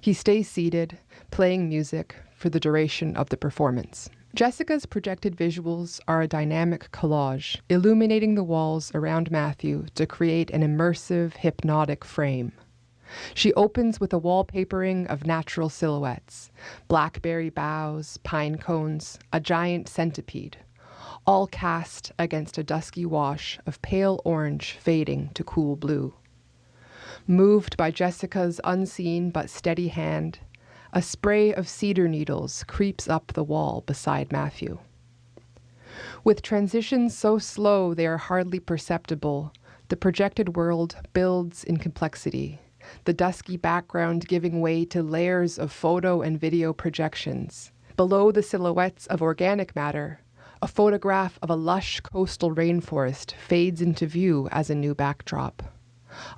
He stays seated, playing music for the duration of the performance. Jessica's projected visuals are a dynamic collage, illuminating the walls around Matthew to create an immersive, hypnotic frame. She opens with a wallpapering of natural silhouettes, blackberry boughs, pine cones, a giant centipede, all cast against a dusky wash of pale orange fading to cool blue. Moved by Jessica's unseen but steady hand, a spray of cedar needles creeps up the wall beside Matthew. With transitions so slow they are hardly perceptible, the projected world builds in complexity, the dusky background giving way to layers of photo and video projections. Below the silhouettes of organic matter, A photograph of a lush coastal rainforest fades into view as a new backdrop.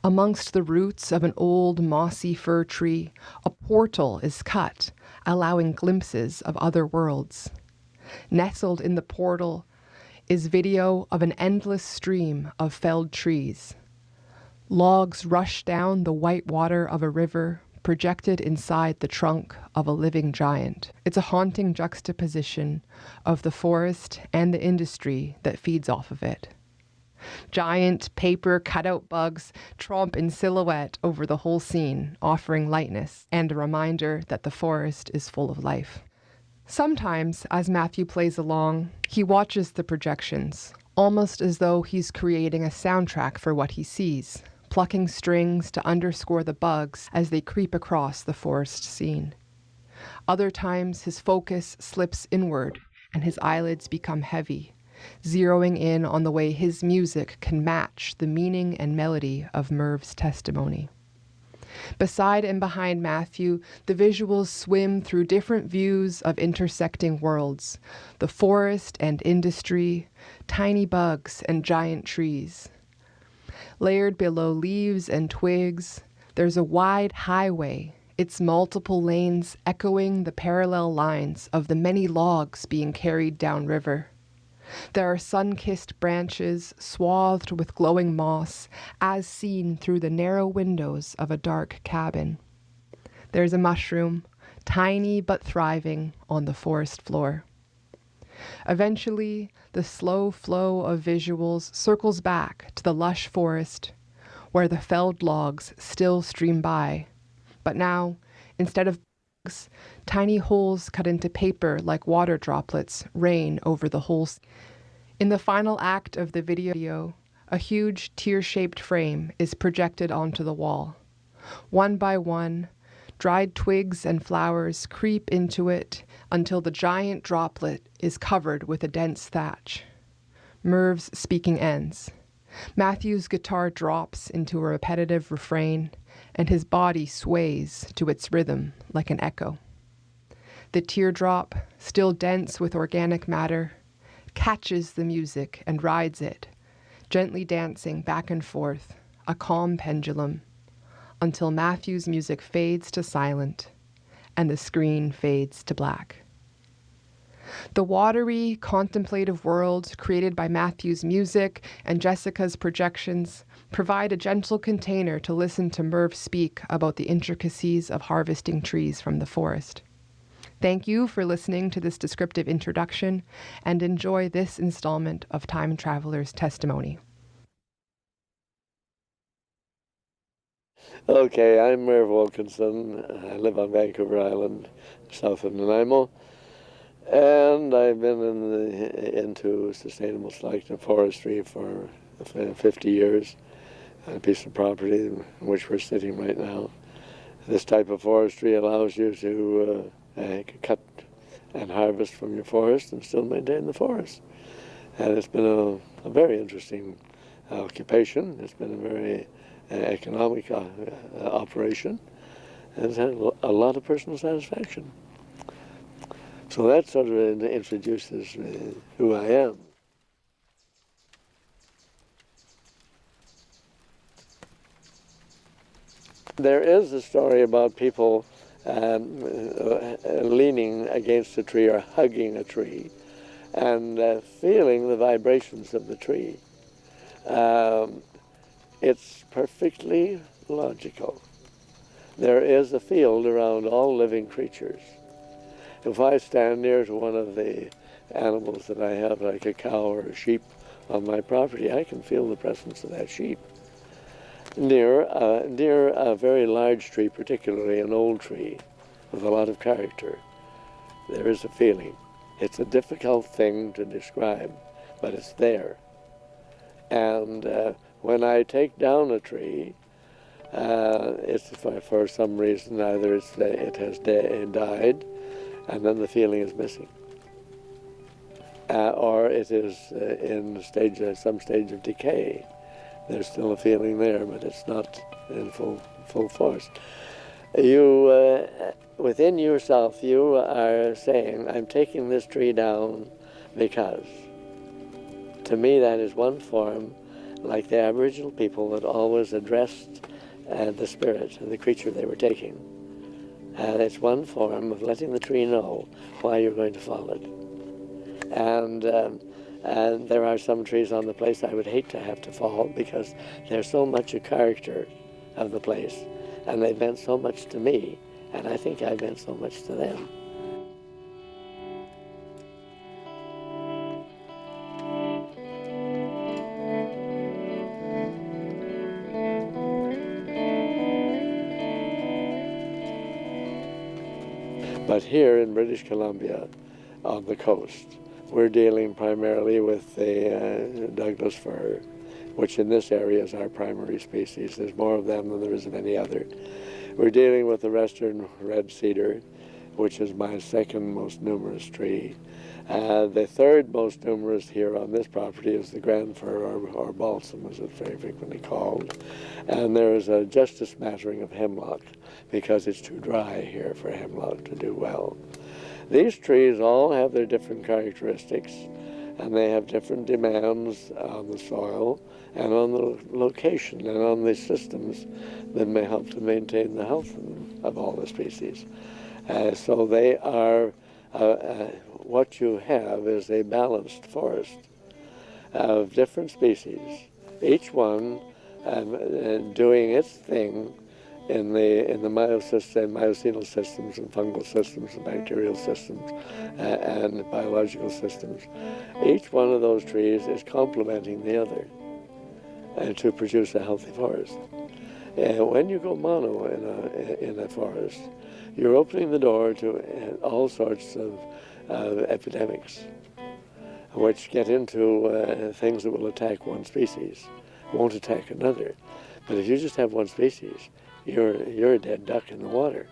Amongst the roots of an old mossy fir tree, a portal is cut, allowing glimpses of other worlds. Nestled in the portal is video of an endless stream of felled trees. Logs rush down the white water of a river, projected inside the trunk of a living giant. It's a haunting juxtaposition of the forest and the industry that feeds off of it. Giant paper cutout bugs tromp in silhouette over the whole scene, offering lightness and a reminder that the forest is full of life. Sometimes, as Matthew plays along, he watches the projections, almost as though he's creating a soundtrack for what he sees, plucking strings to underscore the bugs as they creep across the forest scene. Other times, his focus slips inward and his eyelids become heavy, zeroing in on the way his music can match the meaning and melody of Merv's testimony. Beside and behind Matthew, the visuals swim through different views of intersecting worlds, the forest and industry, tiny bugs and giant trees. Layered below leaves and twigs, there's a wide highway, its multiple lanes echoing the parallel lines of the many logs being carried downriver. There are sun-kissed branches swathed with glowing moss, as seen through the narrow windows of a dark cabin. There's a mushroom, tiny but thriving, on the forest floor. Eventually, the slow flow of visuals circles back to the lush forest, where the felled logs still stream by. But now, instead of bugs, tiny holes cut into paper like water droplets rain over the whole. In the final act of the video, a huge tear-shaped frame is projected onto the wall. One by one, dried twigs and flowers creep into it until the giant droplet is covered with a dense thatch. Merv's speaking ends. Matthew's guitar drops into a repetitive refrain, and his body sways to its rhythm like an echo. The teardrop, still dense with organic matter, catches the music and rides it, gently dancing back and forth, a calm pendulum, until Matthew's music fades to silent and the screen fades to black. The watery, contemplative world created by Matthew's music and Jessica's projections provide a gentle container to listen to Merv speak about the intricacies of harvesting trees from the forest. Thank you for listening to this descriptive introduction, and enjoy this installment of Time Traveler's Testimony. Okay, I'm Merv Wilkinson. I live on Vancouver Island, south of Nanaimo, and I've been into sustainable selective forestry for 50 years on a piece of property in which we're sitting right now. This type of forestry allows you to cut and harvest from your forest and still maintain the forest. And it's been a very interesting occupation. It's been a very economic operation, and it's had a lot of personal satisfaction. So that sort of introduces who I am. There is a story about people leaning against a tree or hugging a tree and feeling the vibrations of the tree. It's perfectly logical. There is a field around all living creatures. If I stand near to one of the animals that I have, like a cow or a sheep on my property, I can feel the presence of that sheep. Near a very large tree, particularly an old tree with a lot of character, there is a feeling. It's a difficult thing to describe, but it's there. And when I take down a tree, it's for some reason either it has died, and then the feeling is missing, or it is in some stage of decay. There's still a feeling there, but it's not in full force. You, within yourself, you are saying, I'm taking this tree down because to me that is one form, like the Aboriginal people, that always addressed the spirit, the creature they were taking. It's one form of letting the tree know why you're going to fall it. And there are some trees on the place I would hate to have to fall because they're so much a character of the place, and they've meant so much to me, and I think I've meant so much to them. But here in British Columbia, on the coast, we're dealing primarily with the Douglas fir, which in this area is our primary species. There's more of them than there is of any other. We're dealing with the western red cedar, which is my second most numerous tree. The third most numerous here on this property is the grand fir, or balsam, as it's very frequently called. And there is just a smattering of hemlock, because it's too dry here for hemlock to do well. These trees all have their different characteristics, and they have different demands on the soil and on the location and on the systems that may help to maintain the health of all the species. So they are, what you have is a balanced forest of different species, each one doing its thing in the myocenal systems and fungal systems and bacterial systems and biological systems. Each one of those trees is complementing the other to produce a healthy forest. When you go mono in a forest, you're opening the door to all sorts of epidemics, which get into things that will attack one species, won't attack another. But if you just have one species, you're a dead duck in the water,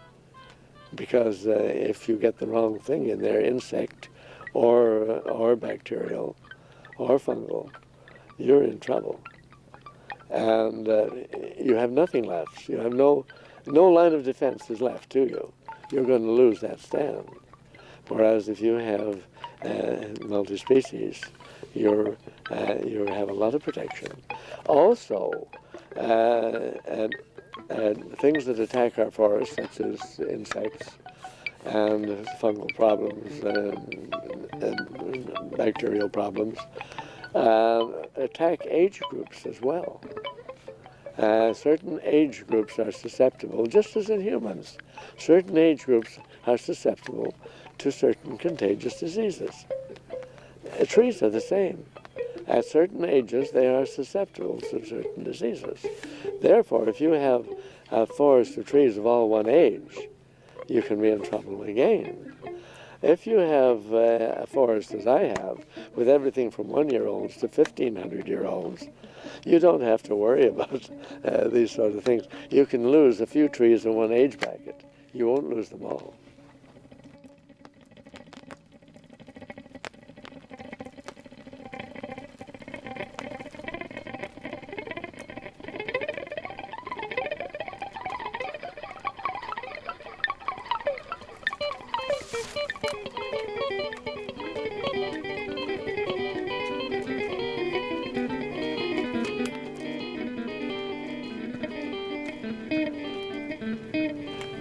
because if you get the wrong thing in there, insect or bacterial or fungal, you're in trouble. And you have nothing left. You have no line of defense is left to you. You're going to lose that stand. Whereas if you have multi-species, you have a lot of protection. Also, things that attack our forests, such as insects and fungal problems and bacterial problems, attack age groups as well. Certain age groups are susceptible, just as in humans. Certain age groups are susceptible to certain contagious diseases. Trees are the same. At certain ages, they are susceptible to certain diseases. Therefore, if you have a forest of trees of all one age, you can be in trouble again. If you have a forest, as I have, with everything from 1-year-olds to 1,500-year-olds, you don't have to worry about these sort of things. You can lose a few trees in one age bracket. You won't lose them all.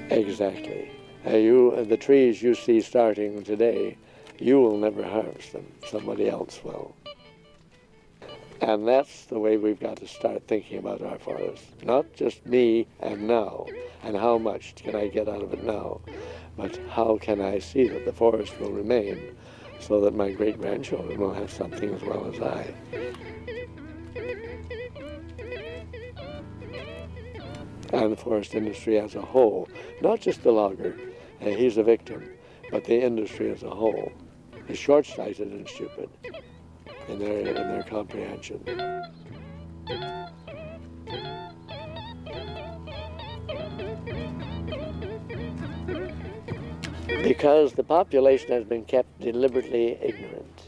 Exactly. The trees you see starting today, you will never harvest them. Somebody else will. And that's the way we've got to start thinking about our forests. Not just me and now, and how much can I get out of it now, but how can I see that the forest will remain so that my great-grandchildren will have something as well as I. And the forest industry as a whole, not just the logger, he's a victim, but the industry as a whole is short-sighted and stupid in their comprehension. Because the population has been kept deliberately ignorant.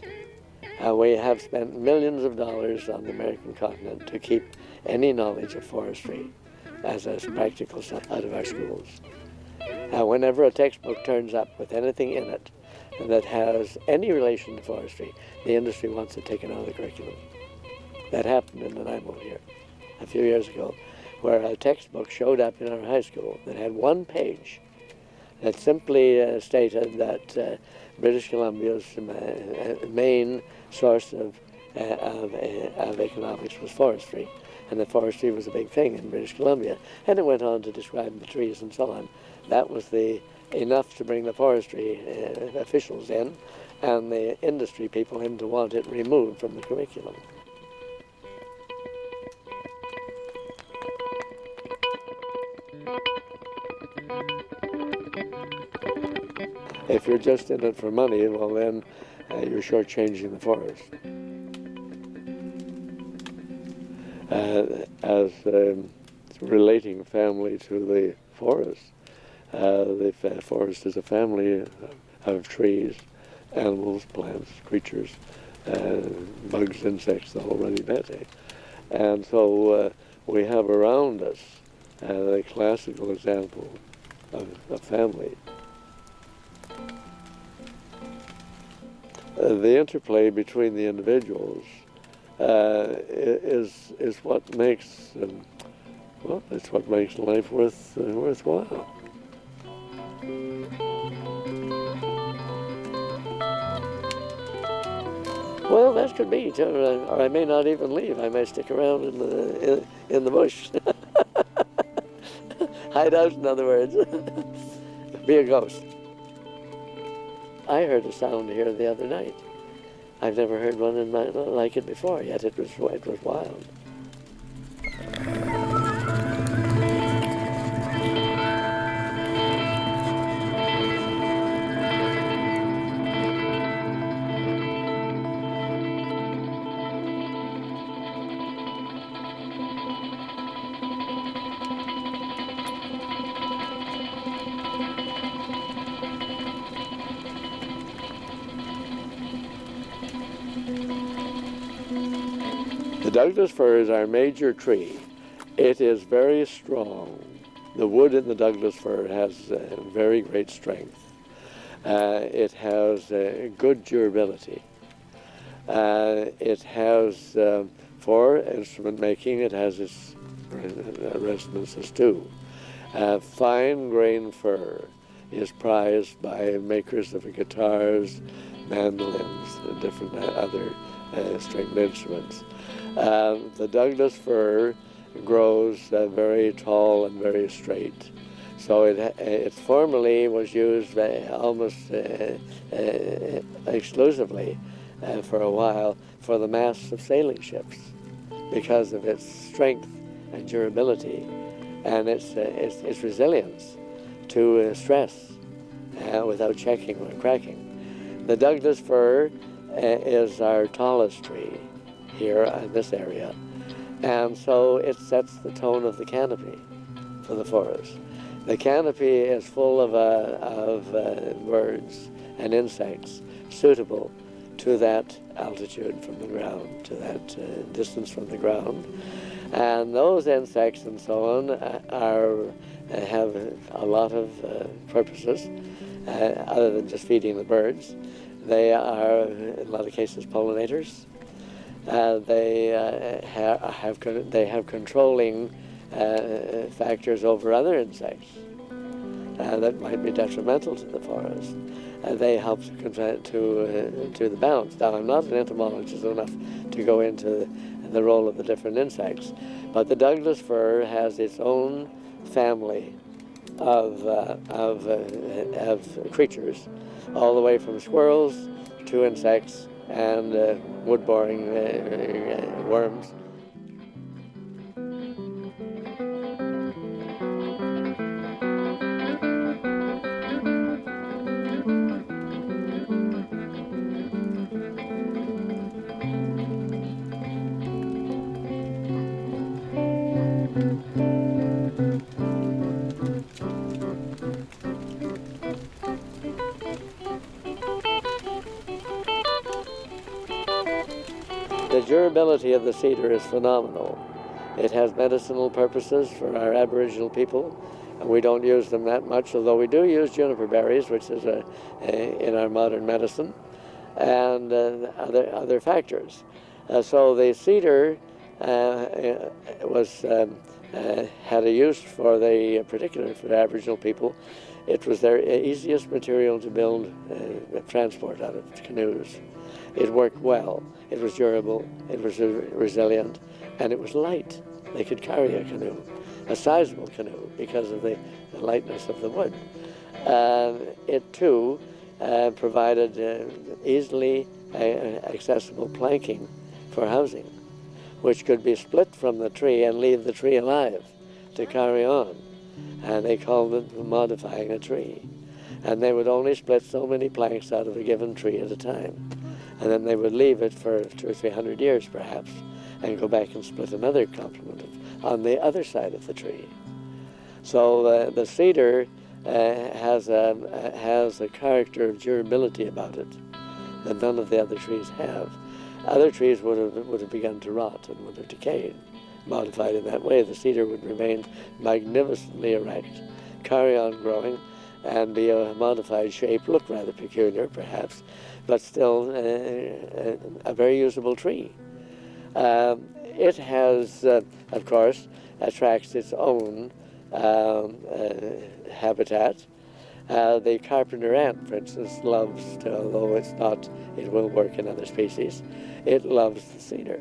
We have spent millions of dollars on the American continent to keep any knowledge of forestry as a practical out of our schools. Whenever a textbook turns up with anything in it that has any relation to forestry, the industry wants it taken out of the curriculum. That happened in Nanaimo here a few years ago, where a textbook showed up in our high school that had one page that simply stated that British Columbia's main source of economics was forestry, and that forestry was a big thing in British Columbia. And it went on to describe the trees and so on. That was enough to bring the forestry officials in and the industry people in to want it removed from the curriculum. If you're just in it for money, well then you're shortchanging the forest. As relating family to the forest is a family of trees, animals, plants, creatures, bugs, insects, the whole running bete. And so we have around us the classical example of family. The interplay between the individuals is what makes well, it's what makes life worthwhile. Well, that could be, or I may not even leave. I may stick around in the bush, hide out. In other words, be a ghost. I heard a sound here the other night. I've never heard one like it before, yet it was wild. The Douglas fir is our major tree. It is very strong. The wood in the Douglas fir has very great strength. It has good durability. It has, for instrument making, it has its resonances too. Fine grain fir is prized by makers of guitars, mandolins, and different other stringed instruments. The Douglas fir grows very tall and very straight. So it formerly was used almost exclusively for a while for the masts of sailing ships because of its strength and durability and its resilience to stress without checking or cracking. The Douglas fir is our tallest tree here in this area, and so it sets the tone of the canopy for the forest. The canopy is full of birds and insects suitable to that altitude from the ground, to that distance from the ground. And those insects and so on have a lot of purposes other than just feeding the birds. They are, in a lot of cases, pollinators. They have controlling factors over other insects that might be detrimental to the forest. They help to the balance. Now, I'm not an entomologist enough to go into the role of the different insects, but the Douglas fir has its own family of creatures, all the way from squirrels to insects and wood-boring worms. The durability of the cedar is phenomenal. It has medicinal purposes for our Aboriginal people. And we don't use them that much, although we do use juniper berries, which is in our modern medicine, and other factors. So the cedar had a use for particularly for the Aboriginal people. It was their easiest material to build transport out of canoes. It worked well, it was durable, it was resilient, and it was light. They could carry a canoe, a sizable canoe, because of the lightness of the wood. It too provided easily accessible planking for housing, which could be split from the tree and leave the tree alive to carry on. And they called it modifying a tree. And they would only split so many planks out of a given tree at a time. And then they would leave it for 200 or 300 years perhaps, and go back and split another complement on the other side of the tree. So the cedar has a character of durability about it that none of the other trees have. Other trees would have begun to rot and would have decayed. Modified in that way, the cedar would remain magnificently erect, carry on growing, and be a modified shape, look rather peculiar perhaps, but still a very usable tree. It has, of course, attracts its own habitat. The carpenter ant, for instance, loves, although it will work in other species, it loves the cedar.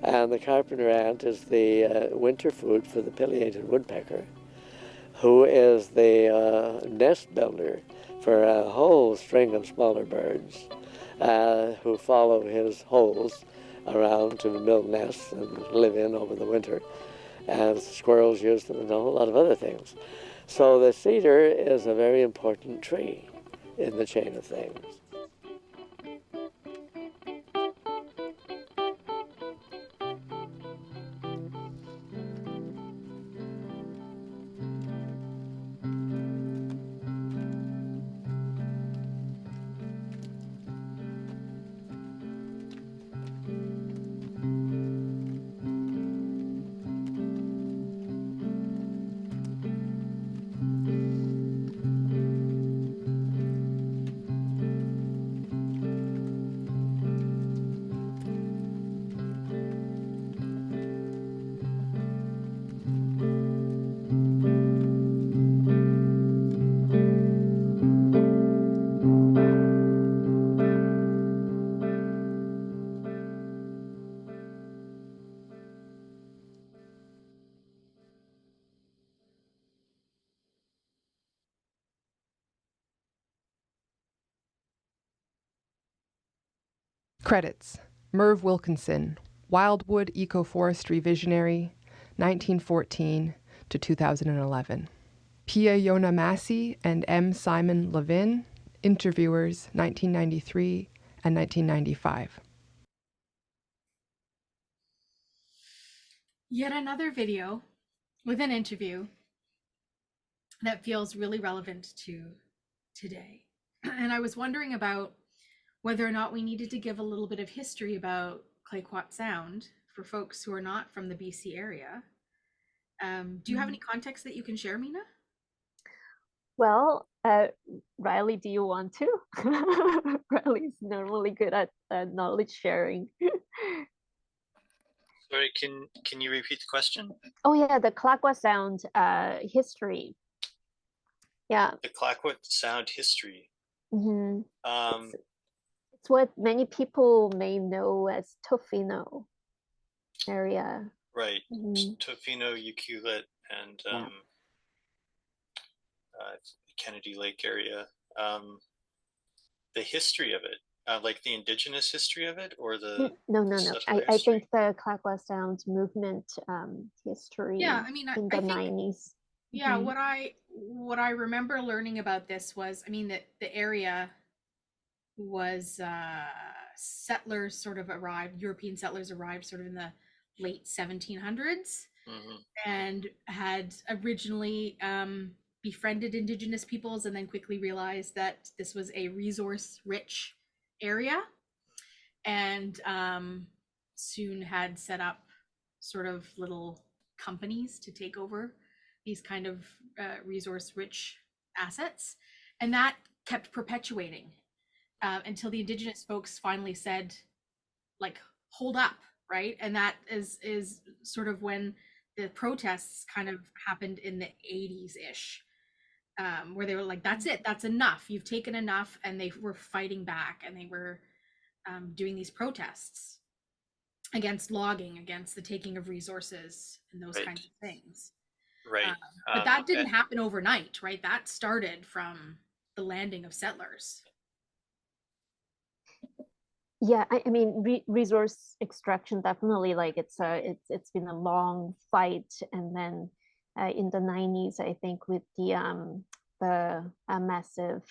And the carpenter ant is the winter food for the pileated woodpecker, who is the nest builder for a whole string of smaller birds who follow his holes around to build nests and live in over the winter. And squirrels use them and a whole lot of other things. So the cedar is a very important tree in the chain of things. Credits: Merv Wilkinson, Wildwood Ecoforestry Visionary, 1914 to 2011. Pia Yona Massey and M. Simon Levin, Interviewers, 1993 and 1995. Yet another video with an interview that feels really relevant to today. And I was wondering about whether or not we needed to give a little bit of history about Clayoquot Sound for folks who are not from the BC area. Do you have any context that you can share, Minah? Well, Wryly, do you want to? Wryly's normally good at knowledge sharing. Sorry, can you repeat the question? Oh yeah, the Clayoquot Sound history. Yeah. The Clayoquot Sound history. Mm-hmm. It's what many people may know as Tofino area. Right. Tofino, Ucluelet, and Kennedy Lake area. The history of it, like the indigenous history of it, or the no. I think the Clayoquot Sound movement history. Yeah, I mean, in the 90s. Yeah, what I remember learning about this was, I mean, that the area was settlers sort of arrived, European settlers arrived sort of in the late 1700s, and had originally befriended indigenous peoples, and then quickly realized that this was a resource-rich area, and soon had set up sort of little companies to take over these kind of resource-rich assets, and that kept perpetuating until the Indigenous folks finally said, like, hold up, right? And that is sort of when the protests kind of happened in the 80s-ish, where they were like, that's it, that's enough, you've taken enough, and they were fighting back, and they were doing these protests against logging, against the taking of resources, and those Right. kinds of things. Right. But that didn't happen overnight, right? That started from the landing of settlers. Yeah, I mean, resource extraction definitely, like, it's been a long fight, and then in the 90s, I think, with the massive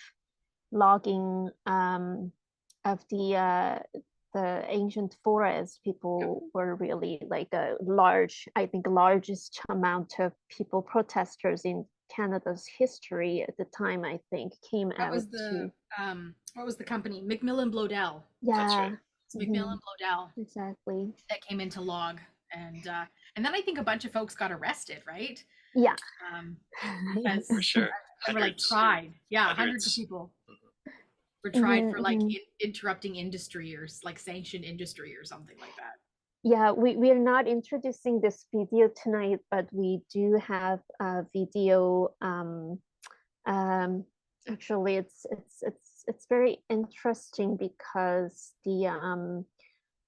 logging of the ancient forest, people were really, like, largest amount of people, protesters in Canada's history at the time, I think, came That out was the to what was the company? McMillan Blodell. That's yeah. right. It's McMillan Blodell Exactly. that came into log, and then I think a bunch of folks got arrested, right? Yeah. Because For sure. they were, like, tried. Yeah, hundreds of people were tried for, like, interrupting industry, or like sanctioned industry or something like that. Yeah, we are not introducing this video tonight, but we do have a video. Actually, it's very interesting because the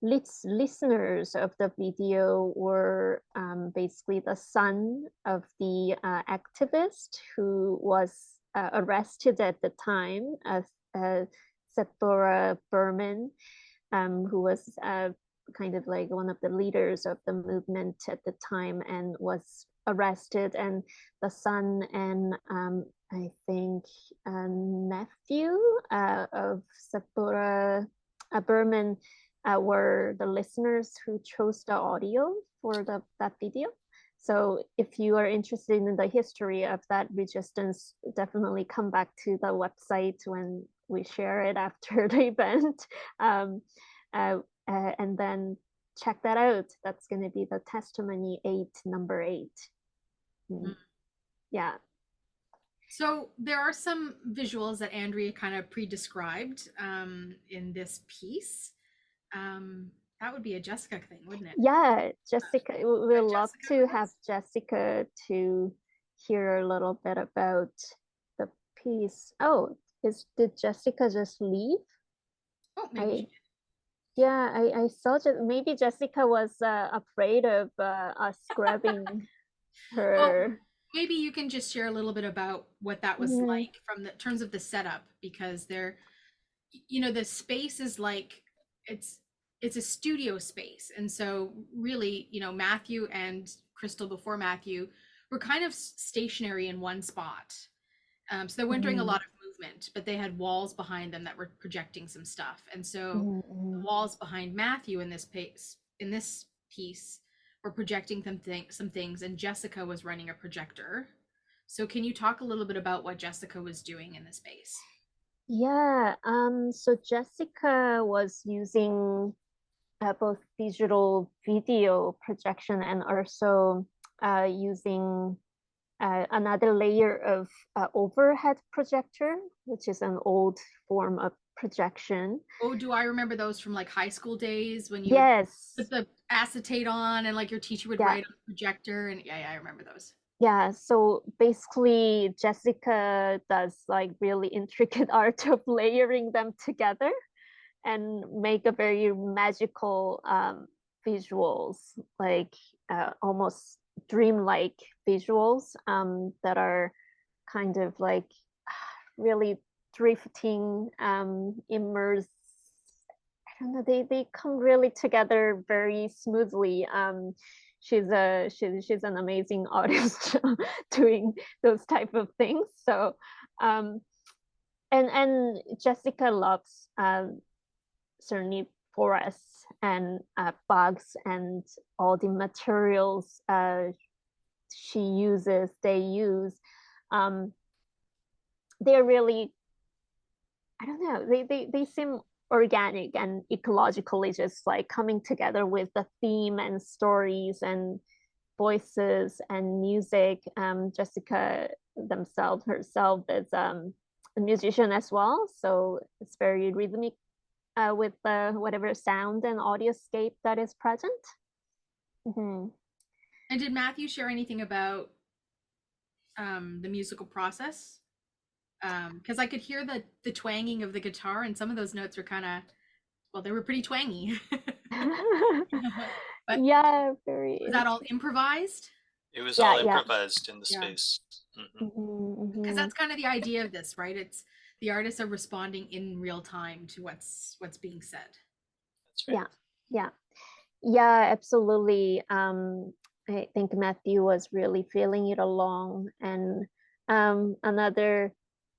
listeners of the video were basically the son of the activist who was arrested at the time, as Sephora Berman, who was kind of like one of the leaders of the movement at the time, and was arrested. And the son and I think a nephew of Sephora Berman were the listeners who chose the audio for that video. So if you are interested in the history of that resistance, definitely come back to the website when we share it after the event. And then check that out. That's going to be the testimony number 8. Yeah. So there are some visuals that Andrea kind of pre-described in this piece. That would be a Jessica thing, wouldn't it? Yeah, Jessica. We'd love to have Jessica to hear a little bit about the piece. Oh, did Jessica just leave? Oh, maybe she did. Yeah, I saw that maybe Jessica was afraid of us grabbing her. Well, maybe you can just share a little bit about what that was like from the terms of the setup, because there, the space is like, it's a studio space. And so really, Matthew and Chrystal, before Matthew, were kind of stationary in one spot. So they weren't doing a lot of movement, but they had walls behind them that were projecting some stuff. And so the walls behind Matthew in this piece were projecting some things, and Jessica was running a projector. So can you talk a little bit about what Jessica was doing in the space? Yeah, so Jessica was using both digital video projection and also using another layer of overhead projector, which is an old form of projection. Oh, do I remember those from, like, high school days when you put the acetate on and, like, your teacher would write on the projector? And yeah, I remember those. Yeah, so basically Jessica does, like, really intricate art of layering them together and make a very magical visuals, like almost dreamlike visuals that are kind of like really drifting, immersed. I don't know, they come really together very smoothly. She's an amazing artist doing those type of things. So and Jessica loves certainly forests and bugs and all the materials they use. They're really, I don't know, they seem organic and ecologically just like coming together with the theme and stories and voices and music. Jessica herself is a musician as well, so it's very rhythmic with whatever sound and audioscape that is present. Mm-hmm. And did Matthew share anything about the musical process? Because I could hear the twanging of the guitar, and some of those notes were kind of, well, they were pretty twangy. But yeah, very. Was that all improvised? It was all improvised in the Yeah. space. Because that's kind of the idea of this, right? It's the artists are responding in real time to what's being said. That's right. Yeah, absolutely. I think Matthew was really feeling it along. And another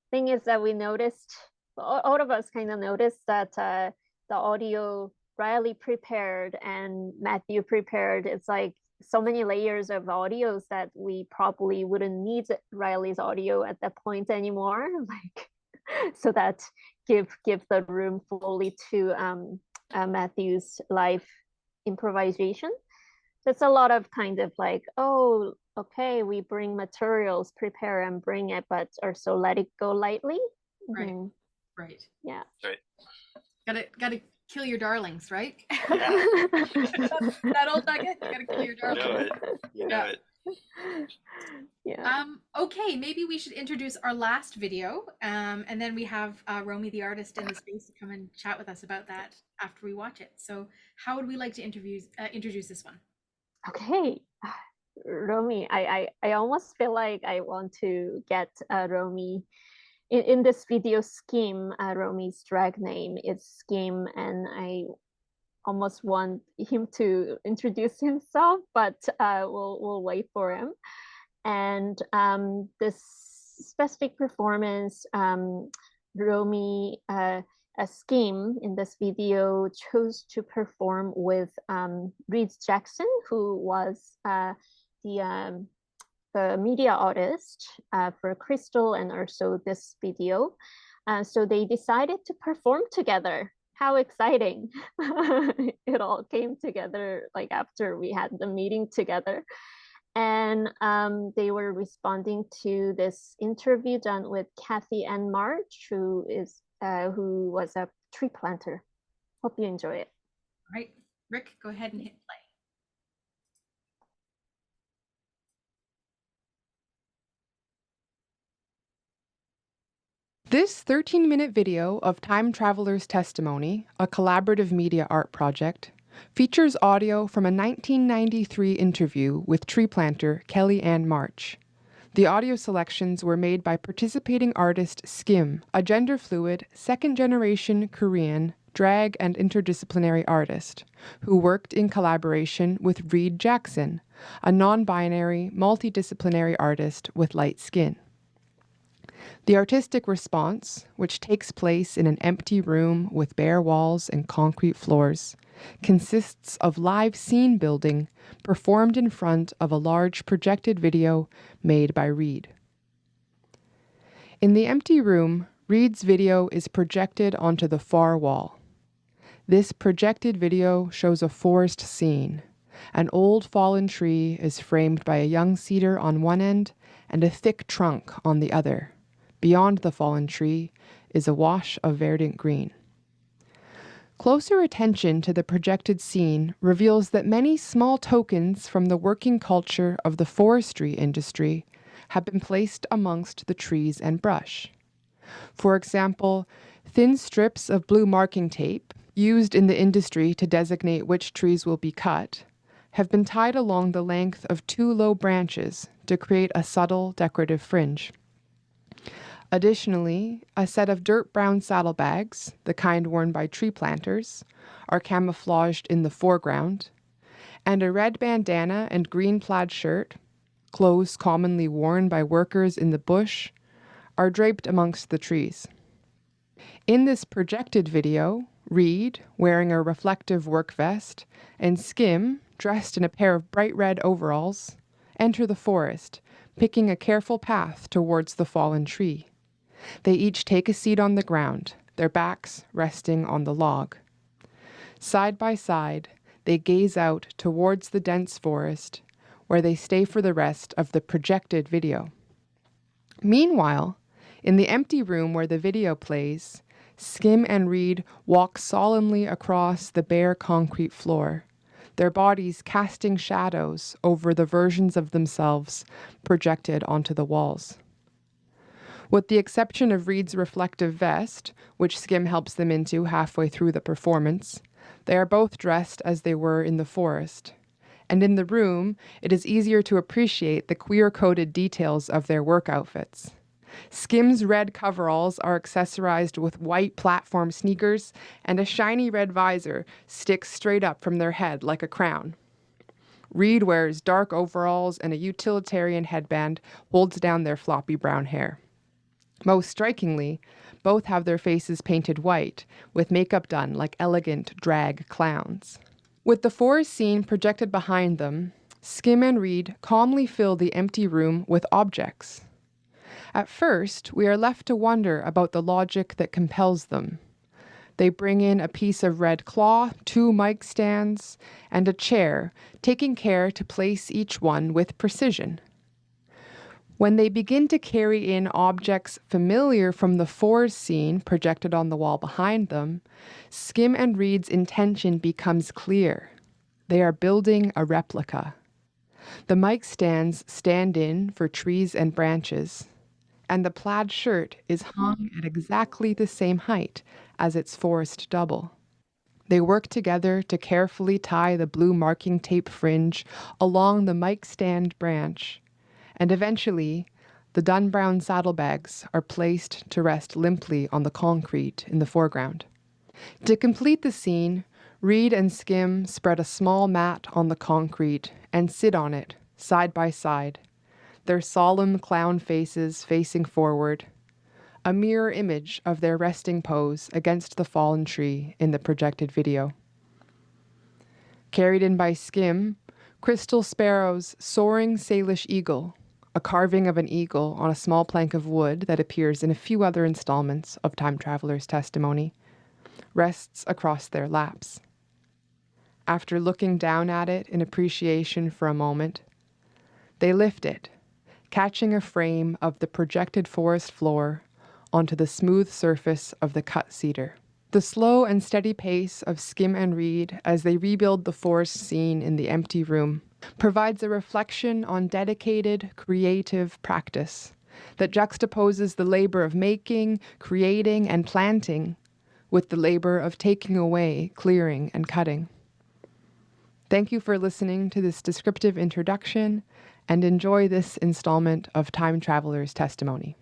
thing is that we noticed, all of us kind of noticed that the audio Wryly prepared and Matthew prepared, it's like so many layers of audios that we probably wouldn't need Wryly's audio at that point anymore. Like, so that give the room fully to Matthew's live improvisation. That's a lot of kind of like, oh, okay, we bring materials, prepare and bring it, but also let it go lightly. Right. Mm-hmm. Right. Yeah. Right. Gotta kill your darlings, right? Yeah. that old nugget. You gotta kill your darlings. You know it. Yeah. Okay, maybe we should introduce our last video, and then we have Romi, the artist, in the space to come and chat with us about that after we watch it. So, how would we like to introduce this one? Okay, Romi, I almost feel like I want to get Romi in this video. Skim, Romi's drag name is Skim, and I almost want him to introduce himself, but we'll wait for him. And this specific performance, Romi, a Skim in this video chose to perform with Reid Jackson, who was the media artist for Chrystal and also this video. So they decided to perform together. How exciting. It all came together like after we had the meeting together. And they were responding to this interview done with Kathy and Marge, who was a tree planter. Hope you enjoy it. All right, Rick, go ahead and hit play. This 13-minute video of Time Traveler's Testimony, a collaborative media art project, features audio from a 1993 interview with tree planter Kelly Ann March. The audio selections were made by participating artist Skim, a gender-fluid, second-generation Korean drag and interdisciplinary artist, who worked in collaboration with Reid Jackson, a non-binary, multidisciplinary artist with light skin. The artistic response, which takes place in an empty room with bare walls and concrete floors, consists of live scene building performed in front of a large projected video made by Reid. In the empty room, Reid's video is projected onto the far wall. This projected video shows a forest scene. An old fallen tree is framed by a young cedar on one end and a thick trunk on the other. Beyond the fallen tree is a wash of verdant green. Closer attention to the projected scene reveals that many small tokens from the working culture of the forestry industry have been placed amongst the trees and brush. For example, thin strips of blue marking tape, used in the industry to designate which trees will be cut, have been tied along the length of two low branches to create a subtle decorative fringe. Additionally, a set of dirt brown saddlebags, the kind worn by tree planters, are camouflaged in the foreground, and a red bandana and green plaid shirt, clothes commonly worn by workers in the bush, are draped amongst the trees. In this projected video, Reid, wearing a reflective work vest, and Skim, dressed in a pair of bright red overalls, enter the forest, picking a careful path towards the fallen tree. They each take a seat on the ground, their backs resting on the log. Side by side, they gaze out towards the dense forest, where they stay for the rest of the projected video. Meanwhile, in the empty room where the video plays, Skim and Reid walk solemnly across the bare concrete floor, their bodies casting shadows over the versions of themselves projected onto the walls. With the exception of Reid's reflective vest, which Skim helps them into halfway through the performance, they are both dressed as they were in the forest. And in the room, it is easier to appreciate the queer-coded details of their work outfits. Skim's red coveralls are accessorized with white platform sneakers, and a shiny red visor sticks straight up from their head like a crown. Reid wears dark overalls, and a utilitarian headband holds down their floppy brown hair. Most strikingly, both have their faces painted white, with makeup done like elegant drag clowns. With the forest scene projected behind them, Skim and Reid calmly fill the empty room with objects. At first, we are left to wonder about the logic that compels them. They bring in a piece of red cloth, 2 mic stands, and a chair, taking care to place each one with precision. When they begin to carry in objects familiar from the forest scene projected on the wall behind them, Skim and Reid's intention becomes clear. They are building a replica. The mic stands stand in for trees and branches, and the plaid shirt is hung at exactly the same height as its forest double. They work together to carefully tie the blue marking tape fringe along the mic stand branch, and eventually, the dun-brown saddlebags are placed to rest limply on the concrete in the foreground. To complete the scene, Reid and Skim spread a small mat on the concrete and sit on it, side by side, their solemn clown faces facing forward, a mirror image of their resting pose against the fallen tree in the projected video. Carried in by Skim, Chrystal Sparrow's soaring Salish eagle, a carving of an eagle on a small plank of wood that appears in a few other installments of Time Traveler's Testimony, rests across their laps. After looking down at it in appreciation for a moment, they lift it, catching a frame of the projected forest floor onto the smooth surface of the cut cedar. The slow and steady pace of Skim and Reid as they rebuild the forest scene in the empty room provides a reflection on dedicated, creative practice that juxtaposes the labor of making, creating, and planting with the labor of taking away, clearing, and cutting. Thank you for listening to this descriptive introduction, and enjoy this installment of Time Traveler's Testimony.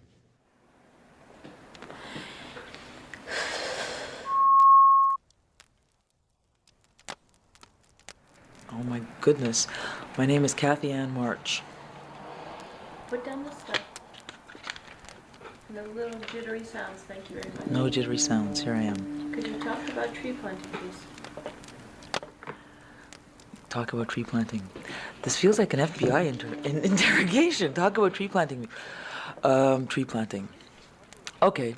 Oh my goodness. My name is Kathy Ann March. Put down the stuff. No little jittery sounds, thank you very much. No jittery sounds, here I am. Could you talk about tree planting, please? Talk about tree planting. This feels like an FBI interrogation. Talk about tree planting. Tree planting. Okay.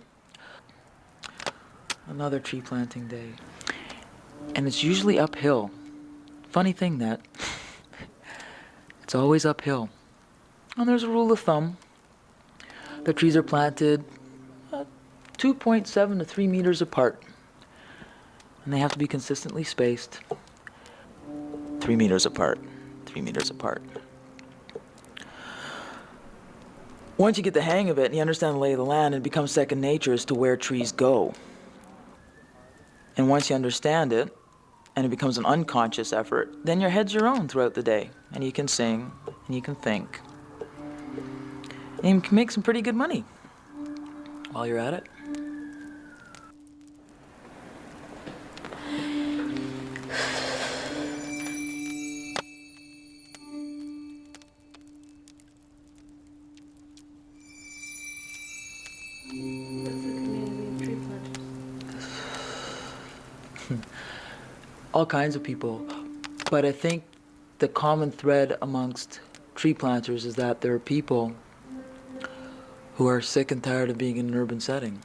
Another tree planting day. And it's usually uphill. Funny thing that it's always uphill. And there's a rule of thumb. The trees are planted 2.7 to 3 meters apart. And they have to be consistently spaced 3 meters apart, 3 meters apart. Once you get the hang of it and you understand the lay of the land, it becomes second nature as to where trees go. And once you understand it, and it becomes an unconscious effort, then your head's your own throughout the day. And you can sing, and you can think. And you can make some pretty good money while you're at it. What's the community of tree planters? All kinds of people. But I think the common thread amongst tree planters is that there are people who are sick and tired of being in an urban setting.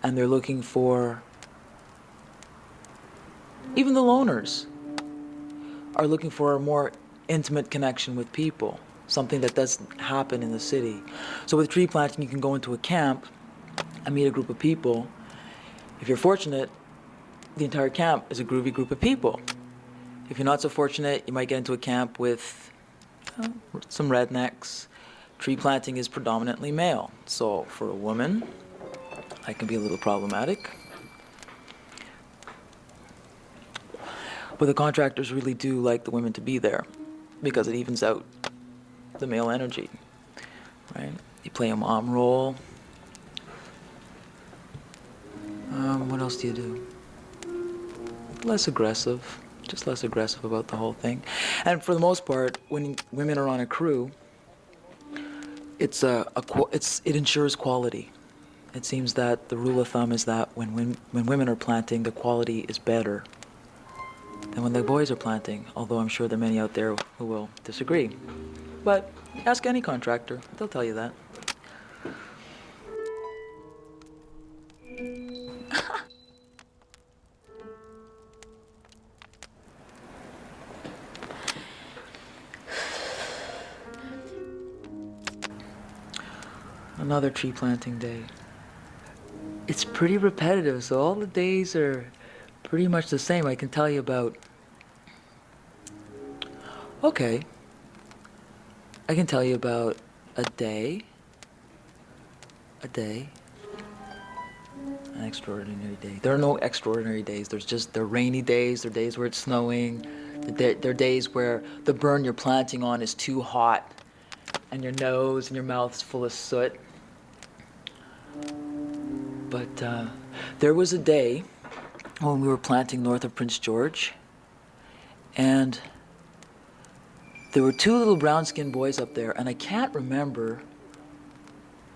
And they're looking for, even the loners are looking for a more intimate connection with people, something that doesn't happen in the city. So with tree planting, you can go into a camp and meet a group of people. If you're fortunate, the entire camp is a groovy group of people. If you're not so fortunate, you might get into a camp with some rednecks. Tree planting is predominantly male, so for a woman, that can be a little problematic. But the contractors really do like the women to be there because it evens out the male energy, right? You play a mom role. What else do you do? Less aggressive, just less aggressive about the whole thing. And for the most part, when women are on a crew, it ensures quality. It seems that the rule of thumb is that when women are planting, the quality is better than when the boys are planting, although I'm sure there are many out there who will disagree. But ask any contractor, they'll tell you that. Another tree planting day. It's pretty repetitive, so all the days are pretty much the same. I can tell you about... Okay. I can tell you about a day. An extraordinary day. There are no extraordinary days. There are rainy days, there are days where it's snowing, there are days where the burn you're planting on is too hot and your nose and your mouth's full of soot. But there was a day when we were planting north of Prince George, and there were two little brown-skinned boys up there, and I can't remember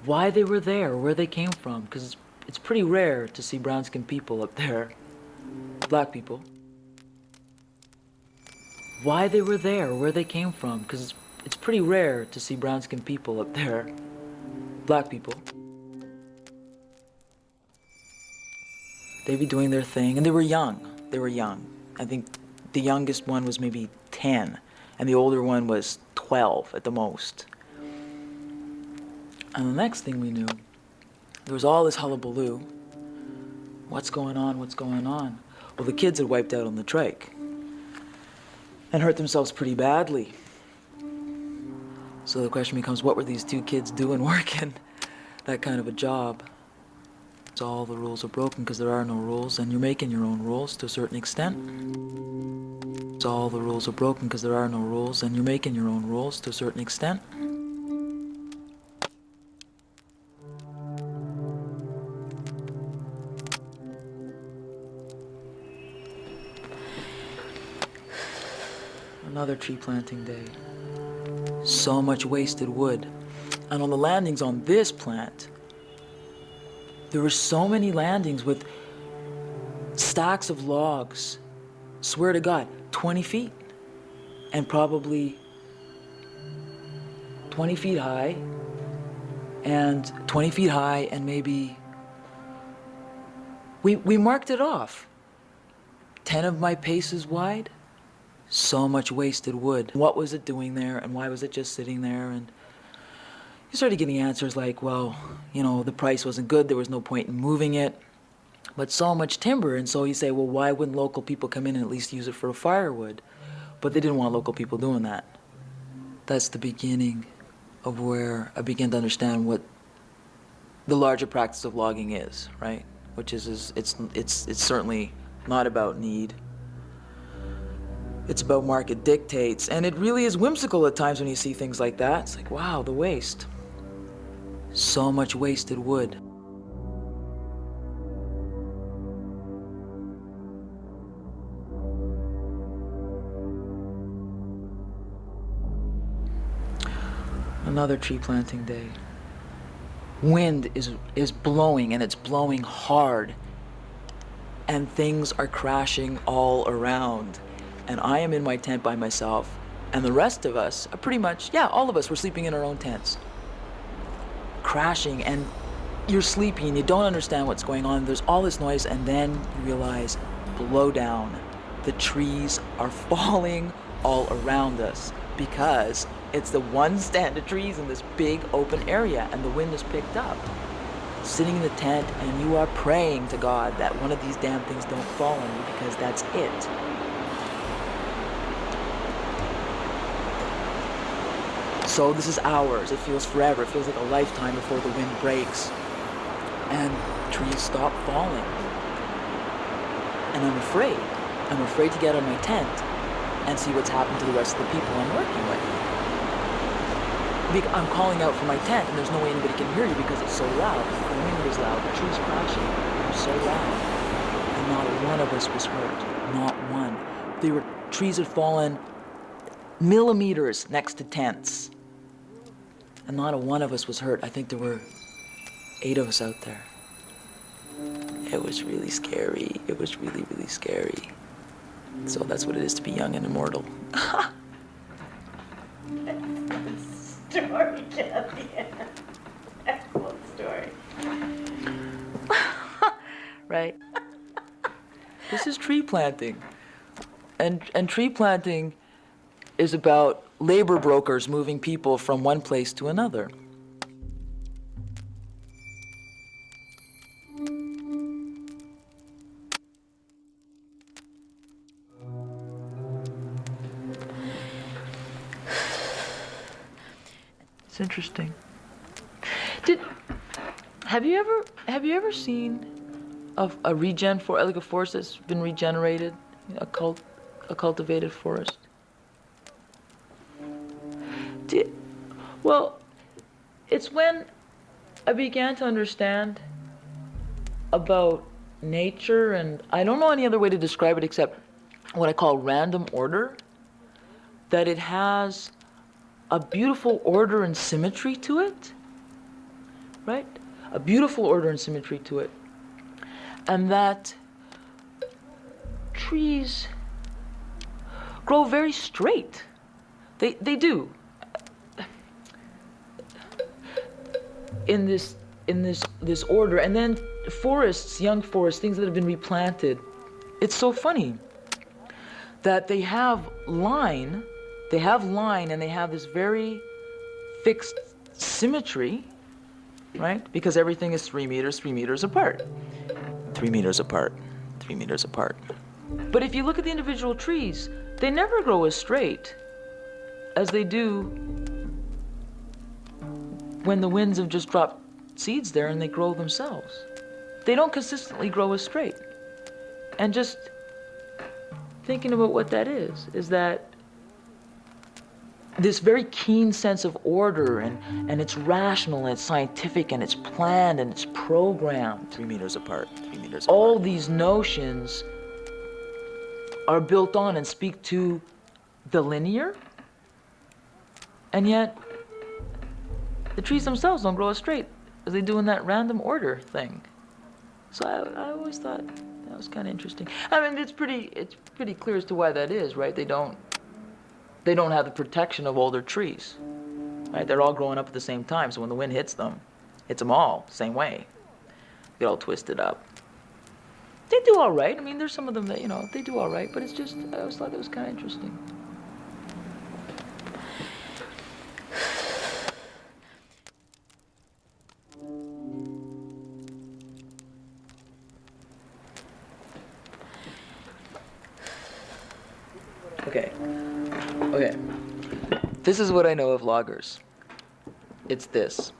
why they were there or where they came from, because it's pretty rare to see brown-skinned people up there, black people. Why they were there or where they came from, because it's pretty rare to see brown-skinned people up there, black people. They'd be doing their thing, and they were young. I think the youngest one was maybe 10, and the older one was 12 at the most. And the next thing we knew, there was all this hullabaloo. What's going on? Well, the kids had wiped out on the trike and hurt themselves pretty badly. So the question becomes, what were these two kids doing working that kind of a job? So all the rules are broken because there are no rules, and you're making your own rules to a certain extent. So all the rules are broken because there are no rules, and you're making your own rules to a certain extent. Another tree planting day. So much wasted wood. And on the landings on this plant, there were so many landings with stacks of logs, swear to God, 20 feet, and probably 20 feet high, and maybe, we marked it off. 10 of my paces wide, so much wasted wood. What was it doing there, and why was it just sitting there? And you started getting answers like, well, you know, the price wasn't good, there was no point in moving it, but so much timber, and so you say, well, why wouldn't local people come in and at least use it for firewood? But they didn't want local people doing that. That's the beginning of where I began to understand what the larger practice of logging is, right? Which is it's certainly not about need. It's about market dictates, and it really is whimsical at times when you see things like that. It's like, wow, the waste. So much wasted wood. Another tree planting day. Wind is blowing, and it's blowing hard, and things are crashing all around. And I am in my tent by myself, and the rest of us are pretty much, yeah, all of us were sleeping in our own tents. Crashing, and you're sleepy and you don't understand what's going on. There's all this noise, and then you realize, blow down. The trees are falling all around us. because it's the one stand of trees in this big open area, and the wind is picked up. Sitting in the tent, and you are praying to God that one of these damn things don't fall on you, because that's it. So this is hours. It feels forever. It feels like a lifetime before the wind breaks and trees stop falling. And I'm afraid. I'm afraid to get out of my tent and see what's happened to the rest of the people I'm working with. I'm calling out from my tent, and there's no way anybody can hear you because it's so loud. The wind is loud, the trees crashing, they're so loud. And not one of us was hurt, not one. Trees had fallen millimeters next to tents, and not a one of us was hurt. I think there were 8 of us out there. It was really scary. It was really, really scary. So that's what it is to be young and immortal. Story, Kathy. Excellent story. Right? This is tree planting. And tree planting is about labor brokers moving people from one place to another. It's interesting. Have you ever seen a regen forest, like a forest that's been regenerated, a cultivated forest? Well, it's when I began to understand about nature, and I don't know any other way to describe it except what I call random order, that it has a beautiful order and symmetry to it, right? A beautiful order and symmetry to it. And that trees grow very straight. They do. In this order. And then forests, young forests, things that have been replanted. It's so funny that they have line, and they have this very fixed symmetry, right? Because everything is 3 meters apart. 3 meters apart, 3 meters apart. But if you look at the individual trees, they never grow as straight as they do when the winds have just dropped seeds there and they grow themselves. They don't consistently grow as straight. And just thinking about what that is that this very keen sense of order, and it's rational, and it's scientific, and it's planned, and it's programmed. 3 meters apart, 3 meters apart. All these notions are built on and speak to the linear, and yet the trees themselves don't grow as straight as they do in that random order thing. So I always thought that was kind of interesting. I mean, it's pretty clear as to why that is, right? They don't have the protection of older trees, right? They're all growing up at the same time, so when the wind hits them all the same way. They get all twisted up. They do all right. I mean, there's some of them that, they do all right, but it's just, I always thought that was kind of interesting. Okay. This is what I know of loggers. It's this.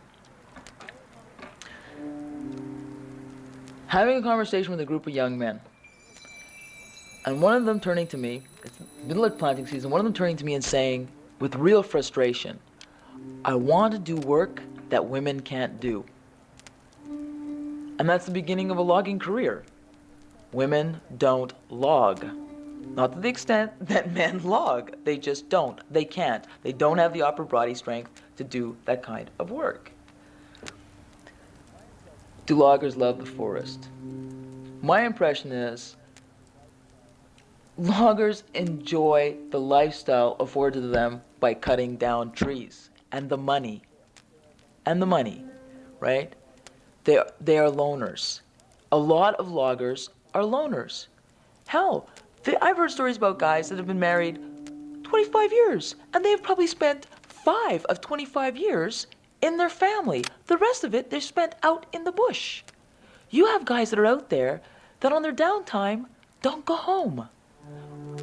Having a conversation with a group of young men, and one of them turning to me, it's middle of planting season, one of them turning to me and saying, with real frustration, I want to do work that women can't do. And that's the beginning of a logging career. Women don't log. Not to the extent that men log. They just don't. They can't. They don't have the upper body strength to do that kind of work. Do loggers love the forest? My impression is loggers enjoy the lifestyle afforded to them by cutting down trees and the money. And the money, right? They are loners. A lot of loggers are loners. Hell, I've heard stories about guys that have been married 25 years. And they've probably spent 5 of 25 years in their family. The rest of it, they're spent out in the bush. You have guys that are out there that on their downtime don't go home.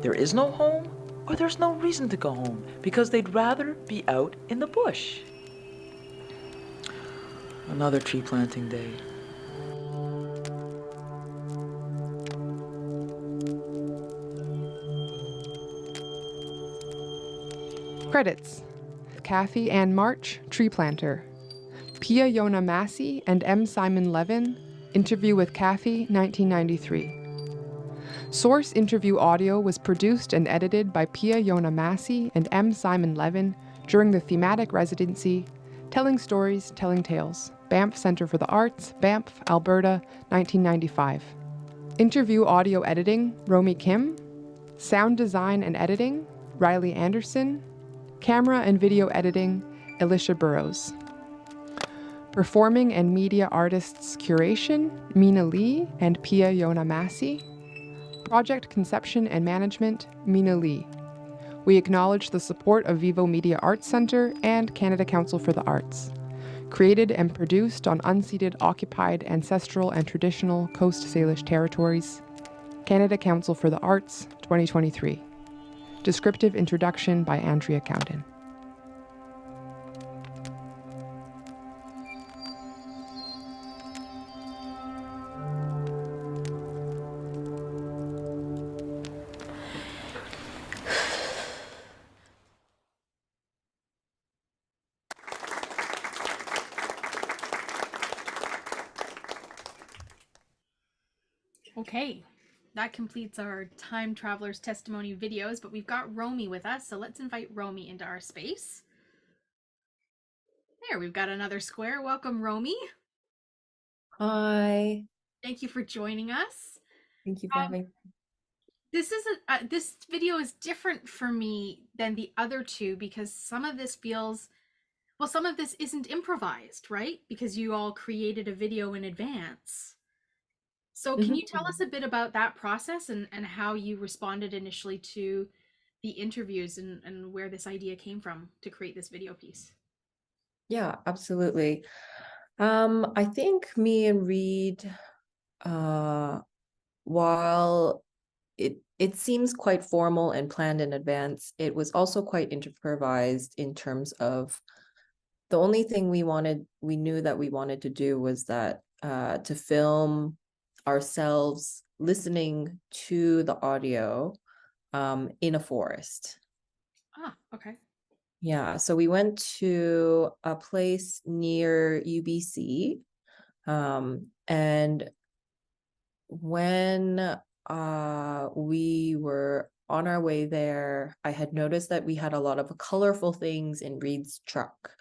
There is no home, or there's no reason to go home because they'd rather be out in the bush. Another tree planting day. Credits: Kathy Ann March, tree planter. Pia Yona Massey and M. Simon Levin, interview with Kathy, 1993. Source interview audio was produced and edited by Pia Yona Massey and M. Simon Levin during the thematic residency, Telling Stories, Telling Tales, Banff Centre for the Arts, Banff, Alberta, 1995. Interview audio editing, Romi Kim. Sound design and editing, Wryly Anderson. Camera and video editing, Alicia Burrows. Performing and media artists curation, Minah Lee and Pia Yona Massey. Project conception and management, Minah Lee. We acknowledge the support of Vivo Media Arts Centre and Canada Council for the Arts. Created and produced on unceded, occupied, ancestral and traditional Coast Salish territories. Canada Council for the Arts, 2023. Descriptive introduction by Andrea Cowden. Okay, that completes our time travelers testimony videos, but we've got Romi with us, so let's invite Romi into our space. There, we've got another square. Welcome, Romi. Hi. Thank you for joining us. Thank you for having. This is this video is different for me than the other two because some of this feels, well, some of this isn't improvised, right? Because you all created a video in advance. So can you tell us a bit about that process and how you responded initially to the interviews and where this idea came from to create this video piece? Yeah, absolutely. I think me and Reid, while it seems quite formal and planned in advance, it was also quite improvised in terms of the only thing we knew that we wanted to do was that to film ourselves listening to the audio in a forest. Ah, okay. Yeah, so we went to a place near UBC, and when we were on our way there, I had noticed that we had a lot of colorful things in Reid's truck.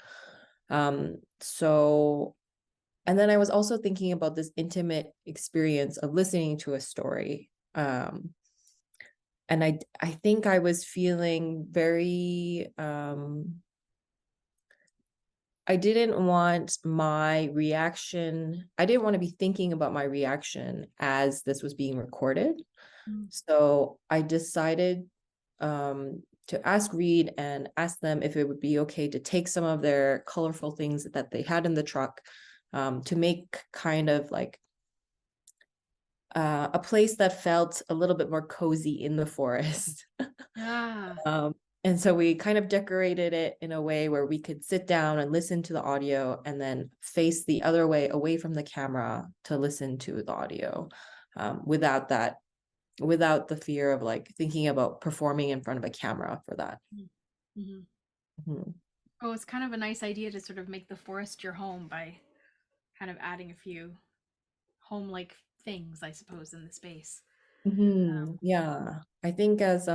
And then I was also thinking about this intimate experience of listening to a story. And I think I was feeling very, I didn't want my reaction, I didn't want to be thinking about my reaction as this was being recorded. So I decided to ask Reid and ask them if it would be okay to take some of their colorful things that they had in the truck to make kind of like a place that felt a little bit more cozy in the forest. And so we kind of decorated it in a way where we could sit down and listen to the audio and then face the other way away from the camera to listen to the audio without the fear of like thinking about performing in front of a camera for that. Oh, it's kind of a nice idea to sort of make the forest your home by kind of adding a few home-like things, I suppose, in the space. Yeah, I think as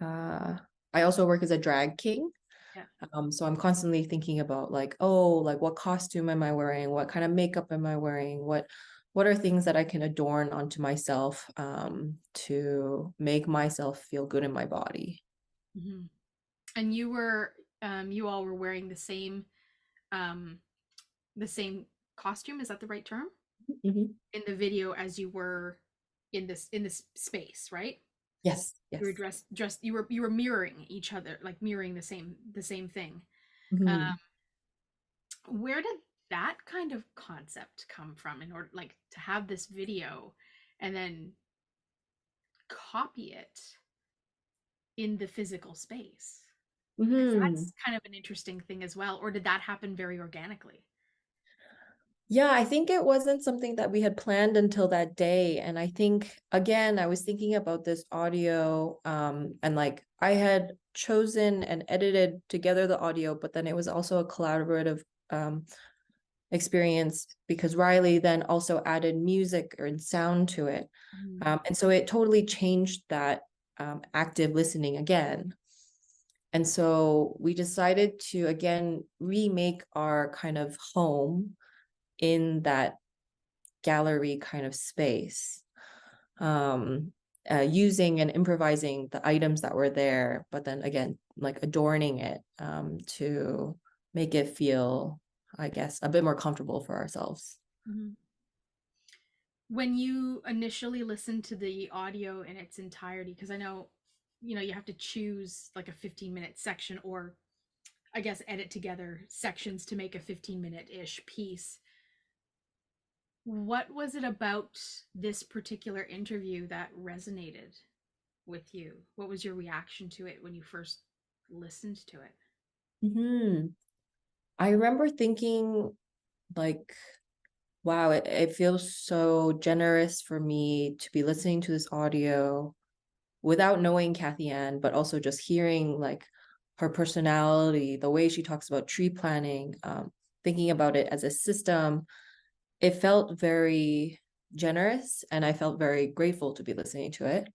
I also work as a drag king. Yeah. So I'm constantly thinking about like, oh, like what costume am I wearing? What kind of makeup am I wearing? What are things that I can adorn onto myself to make myself feel good in my body? And you all were wearing the same costume, is that the right term? In the video as you were in this space, right? Yes, You were yes. dressed. You were mirroring each other, like mirroring the same thing. Mhm. Where did that kind of concept come from, in order like to have this video and then copy it in the physical space? 'Cause Mhm. that's kind of an interesting thing as well. Or did that happen very organically? Yeah, I think it wasn't something that we had planned until that day. And I think, again, I was thinking about this audio, and like I had chosen and edited together the audio, but then it was also a collaborative experience because Wryly then also added music or sound to it. And so it totally changed that active listening again. And so we decided to, again, remake our kind of home in that gallery kind of space, using and improvising the items that were there, but then again, like adorning it to make it feel, I guess, a bit more comfortable for ourselves. When you initially listened to the audio in its entirety, because I know, you have to choose like a 15-minute section, or I guess edit together sections to make a 15-minute-ish piece. What was it about this particular interview that resonated with you? What was your reaction to it when you first listened to it? I remember thinking, like, wow, it feels so generous for me to be listening to this audio without knowing Kathy Ann, but also just hearing like her personality, the way she talks about tree planting, thinking about it as a system. It felt very generous, and I felt very grateful to be listening to it.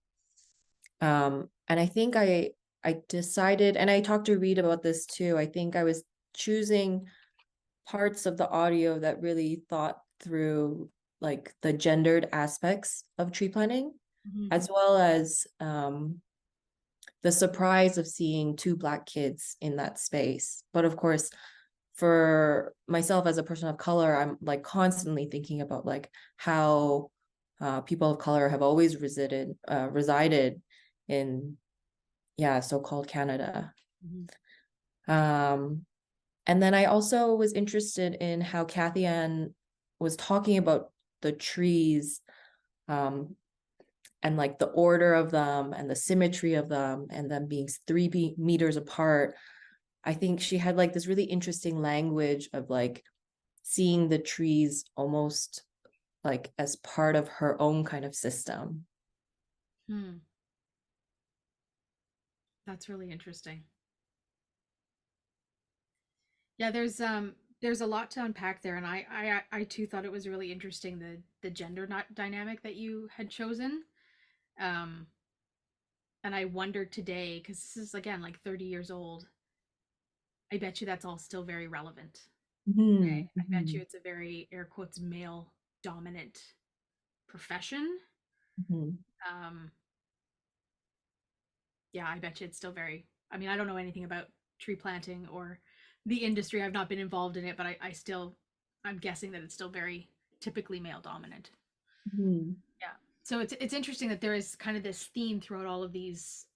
And I think I decided, and I talked to Reid about this too. I think I was choosing parts of the audio that really thought through like the gendered aspects of tree planting, as well as the surprise of seeing two Black kids in that space. But of course, for myself as a person of color, I'm like constantly thinking about like how people of color have always resided in, yeah, so-called Canada. And then I also was interested in how Kathy Ann was talking about the trees, and like the order of them and the symmetry of them and them being 3 meters apart. I think she had like this really interesting language of like seeing the trees almost like as part of her own kind of system. That's really interesting. Yeah, there's a lot to unpack there, and I too thought it was really interesting, the gender dynamic that you had chosen. Um, and I wondered today, because this is again like 30 years old. I bet you that's all still very relevant. I bet you it's a very, air quotes, male dominant profession. Um, yeah, I bet you it's still very, I mean, I don't know anything about tree planting or the industry. I've not been involved in it, but I'm guessing that it's still very typically male dominant. Yeah. So it's interesting that there is kind of this theme throughout all of these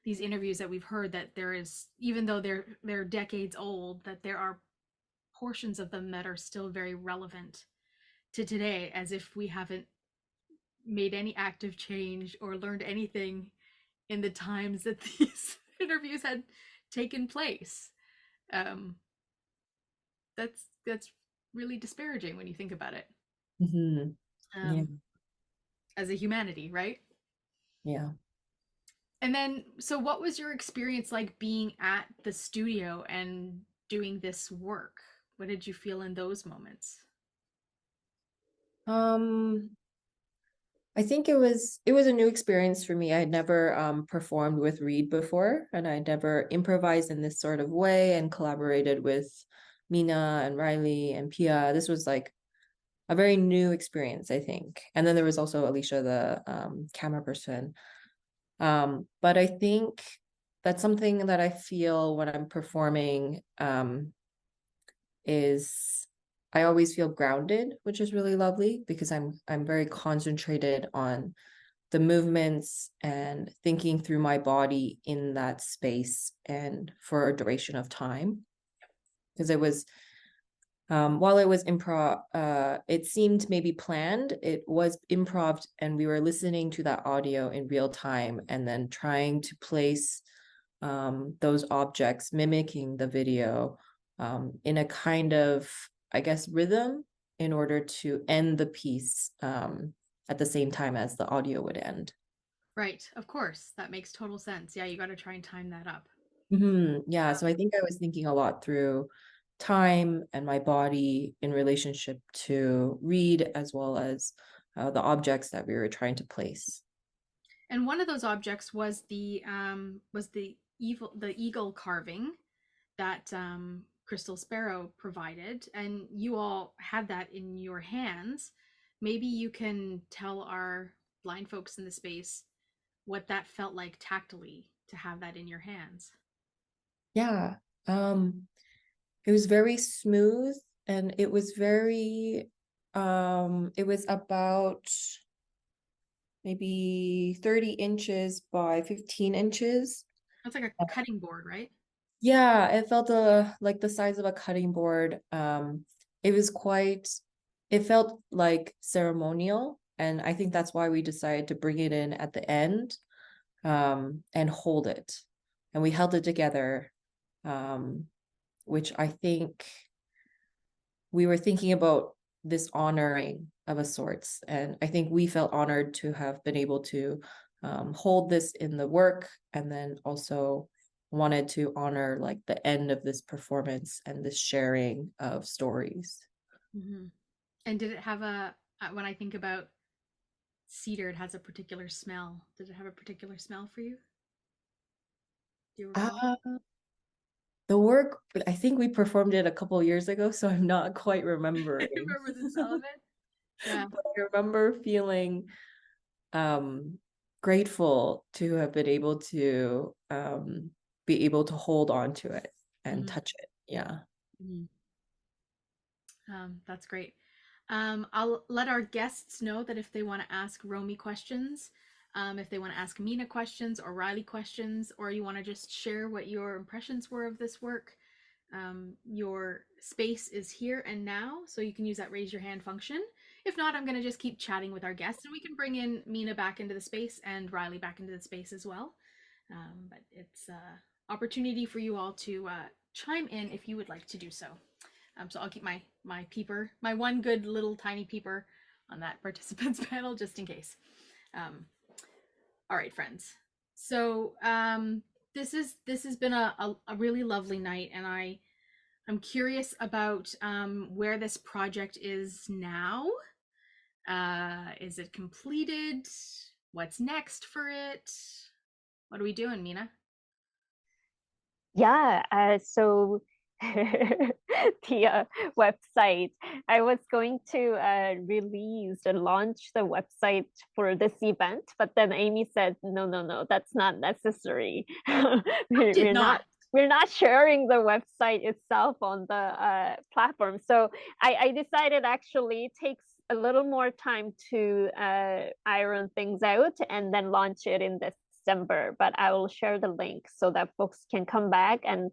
interviews that we've heard, that there is, even though they're decades old, that there are portions of them that are still very relevant to today, as if we haven't made any active change or learned anything in the times that these interviews had taken place. Um, that's really disparaging when you think about it. Yeah. As a humanity, right? Yeah. And then, so what was your experience like being at the studio and doing this work? What did you feel in those moments? I think it was a new experience for me. I had never performed with Reid before, and I never improvised in this sort of way and collaborated with Minah and Wryly and Pia. This was like a very new experience, I think. And then there was also Alicia, the camera person. But I think that's something that I feel when I'm performing, is I always feel grounded, which is really lovely because I'm very concentrated on the movements and thinking through my body in that space and for a duration of time. Because it was, while it was improv, it seemed maybe planned. It was improv, and we were listening to that audio in real time and then trying to place those objects mimicking the video in a kind of, I guess, rhythm in order to end the piece at the same time as the audio would end. Right, of course. That makes total sense. Yeah, you got to try and time that up. Yeah, so I think I was thinking a lot through time and my body in relationship to Reid, as well as the objects that we were trying to place. And one of those objects was the eagle carving that Chrystal Sparrow provided, and you all had that in your hands. Maybe you can tell our blind folks in the space what that felt like tactily to have that in your hands. Yeah, it was very smooth, and it was very, it was about maybe 30 inches by 15 inches. That's like a cutting board, right? Yeah, it felt like the size of a cutting board. It was quite, it felt like ceremonial, and I think that's why we decided to bring it in at the end, and hold it. And we held it together, which I think we were thinking about this honoring of a sorts. And I think we felt honored to have been able to hold this in the work, and then also wanted to honor like the end of this performance and this sharing of stories. And did it have when I think about cedar, it has a particular smell. Did it have a particular smell for you? Do you recall? The work, I think we performed it a couple of years ago, so I'm not quite remembering. I remember the smell of it. Yeah. But I remember feeling grateful to have been able to be able to hold on to it and touch it. Yeah. That's great. I'll let our guests know that if they want to ask Romi questions, if they want to ask Minah questions or Wryly questions, or you want to just share what your impressions were of this work, your space is here and now, so you can use that raise your hand function. If not, I'm going to just keep chatting with our guests, and we can bring in Minah back into the space and Wryly back into the space as well. But it's an opportunity for you all to chime in if you would like to do so. So I'll keep my peeper, my one good little tiny peeper on that participants panel just in case. All right, friends. So this has been a really lovely night, and I'm curious about where this project is now. Is it completed? What's next for it? What are we doing, Minah? Yeah, so the website, I was going to release and launch the website for this event, but then Amy said, no, that's not necessary. We're not sharing the website itself on the platform. So I decided actually it takes a little more time to iron things out and then launch it in December, but I will share the link so that folks can come back. And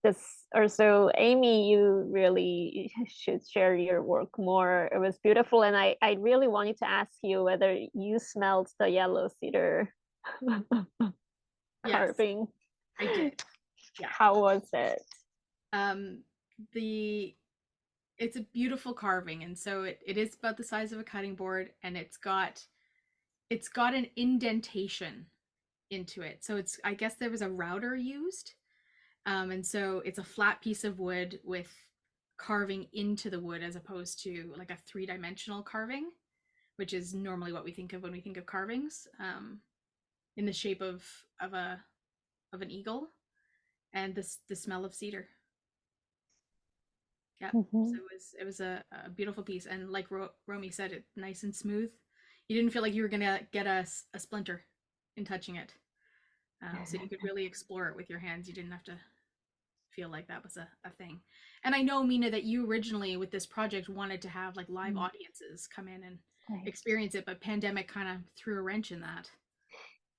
this, or so Amy, you really should share your work more. It was beautiful, and I really wanted to ask you whether you smelled the yellow cedar carving. I did. Yeah. How was it? It's a beautiful carving, and so it is about the size of a cutting board, and it's got an indentation into it. So it's, I guess there was a router used. And so it's a flat piece of wood with carving into the wood, as opposed to like a 3-dimensional carving, which is normally what we think of when we think of carvings, in the shape of an eagle, and the smell of cedar. Yeah. So it was a beautiful piece, and like Romi said, it nice and smooth. You didn't feel like you were gonna get a splinter in touching it. So you could really explore it with your hands. You didn't have to feel like that was a thing. And I know, Minah, that you originally with this project wanted to have like live audiences come in experience it, but pandemic kind of threw a wrench in that.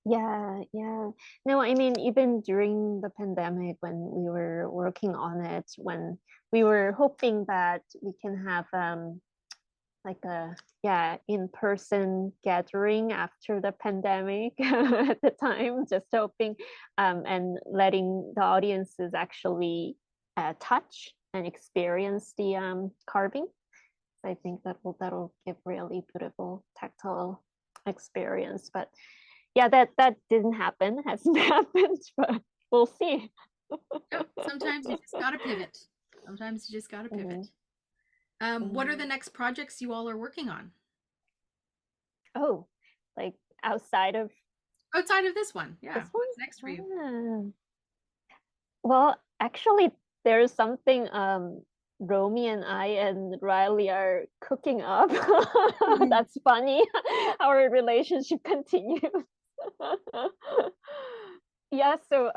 Yeah, yeah. No, I mean, even during the pandemic, when we were working on it, when we were hoping that we can have like a in-person gathering after the pandemic at the time, just hoping and letting the audiences actually touch and experience the carving. I think that'll give really beautiful tactile experience. But yeah, that didn't happen, hasn't happened, but we'll see. Yep, sometimes you just gotta pivot. Sometimes you just gotta pivot. What are the next projects you all are working on? Oh, like outside of this one? Yeah. this one? What's next for you? Well, actually, there's something Romi and I and Wryly are cooking up. That's funny. Our relationship continues. Yeah, so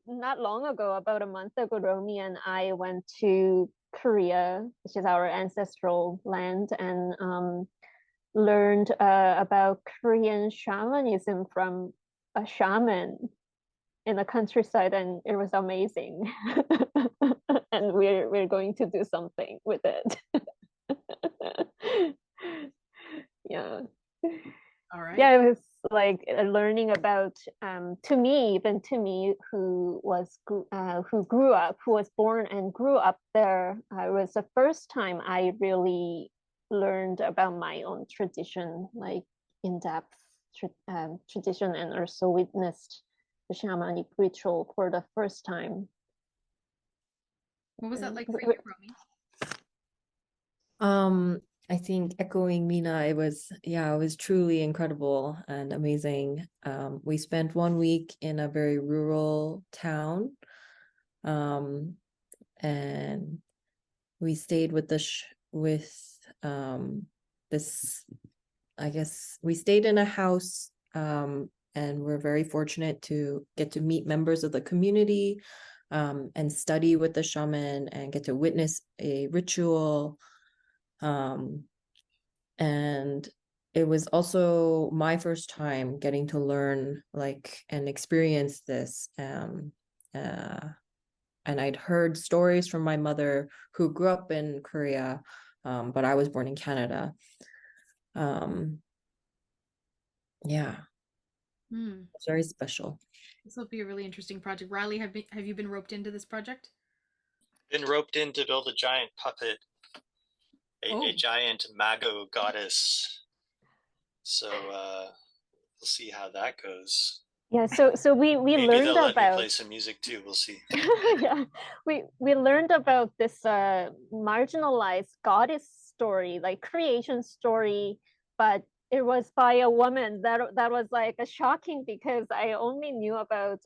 not long ago, about a month ago, Romi and I went to Korea, which is our ancestral land, and learned about Korean shamanism from a shaman in the countryside, and it was amazing. And we're going to do something with it. Yeah. All right. Yeah, it was like learning about to me who was born and grew up there. It was the first time I really learned about my own tradition, like in-depth tradition, and also witnessed the shamanic ritual for the first time. What was that like for you, Romi? I think echoing Minah, it was truly incredible and amazing. We spent 1 week in a very rural town, and we stayed with this. I guess we stayed in a house, and we're very fortunate to get to meet members of the community, and study with the shaman and get to witness a ritual. And it was also my first time getting to learn and experience this. And I'd heard stories from my mother who grew up in Korea, but I was born in Canada. Yeah. It's very special. This will be a really interesting project. Wryly, have you been roped into this project? Been roped in to build a giant puppet, a giant Mago goddess. So we'll see how that goes. Yeah, so we Maybe learned they'll let about me play some music too. We'll see. Yeah, we learned about this marginalized goddess story, like creation story, but it was by a woman. That was like a shocking, because I only knew about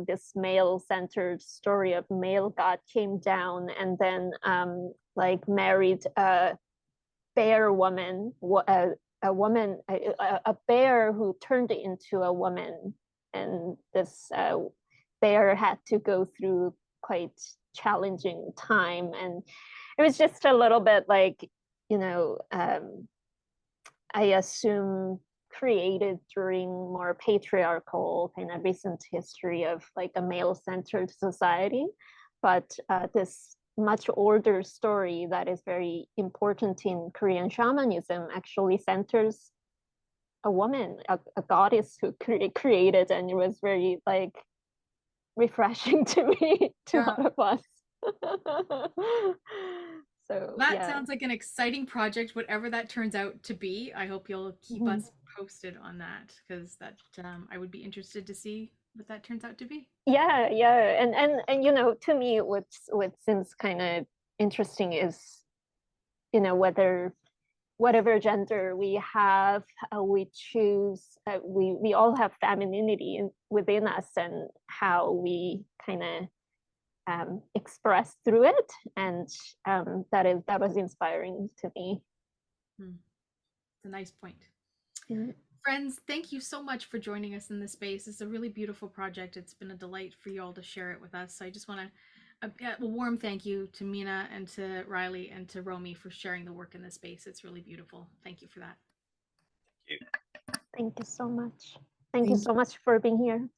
this male-centered story of male god came down and then like married a bear woman, a bear who turned into a woman, and this bear had to go through quite challenging time, and it was just a little bit like I assume created during more patriarchal kind of recent history of like a male-centered society, but this much older story that is very important in Korean shamanism actually centers a woman, a goddess who created, and it was very like refreshing to me, to all of us. So that sounds like an exciting project, whatever that turns out to be. I hope you'll keep us posted on that, because that I would be interested to see what that turns out to be. Yeah, and to me what seems kind of interesting is whatever gender we have, we choose, we all have femininity within us, and how we kind of express through it, and that was inspiring to me. It's a nice point. Friends, thank you so much for joining us in this space. It's a really beautiful project. It's been a delight for you all to share it with us. So I just want to a warm thank you to Minah and to Wryly and to Romi for sharing the work in this space. It's really beautiful. Thank you for that. Thank you. Thank you so much. Thank you so much for being here.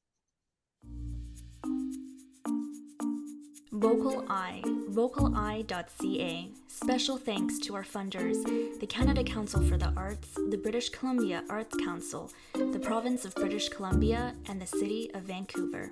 VocalEye, vocaleye.ca. Special thanks to our funders, the Canada Council for the Arts, the British Columbia Arts Council, the Province of British Columbia, and the City of Vancouver.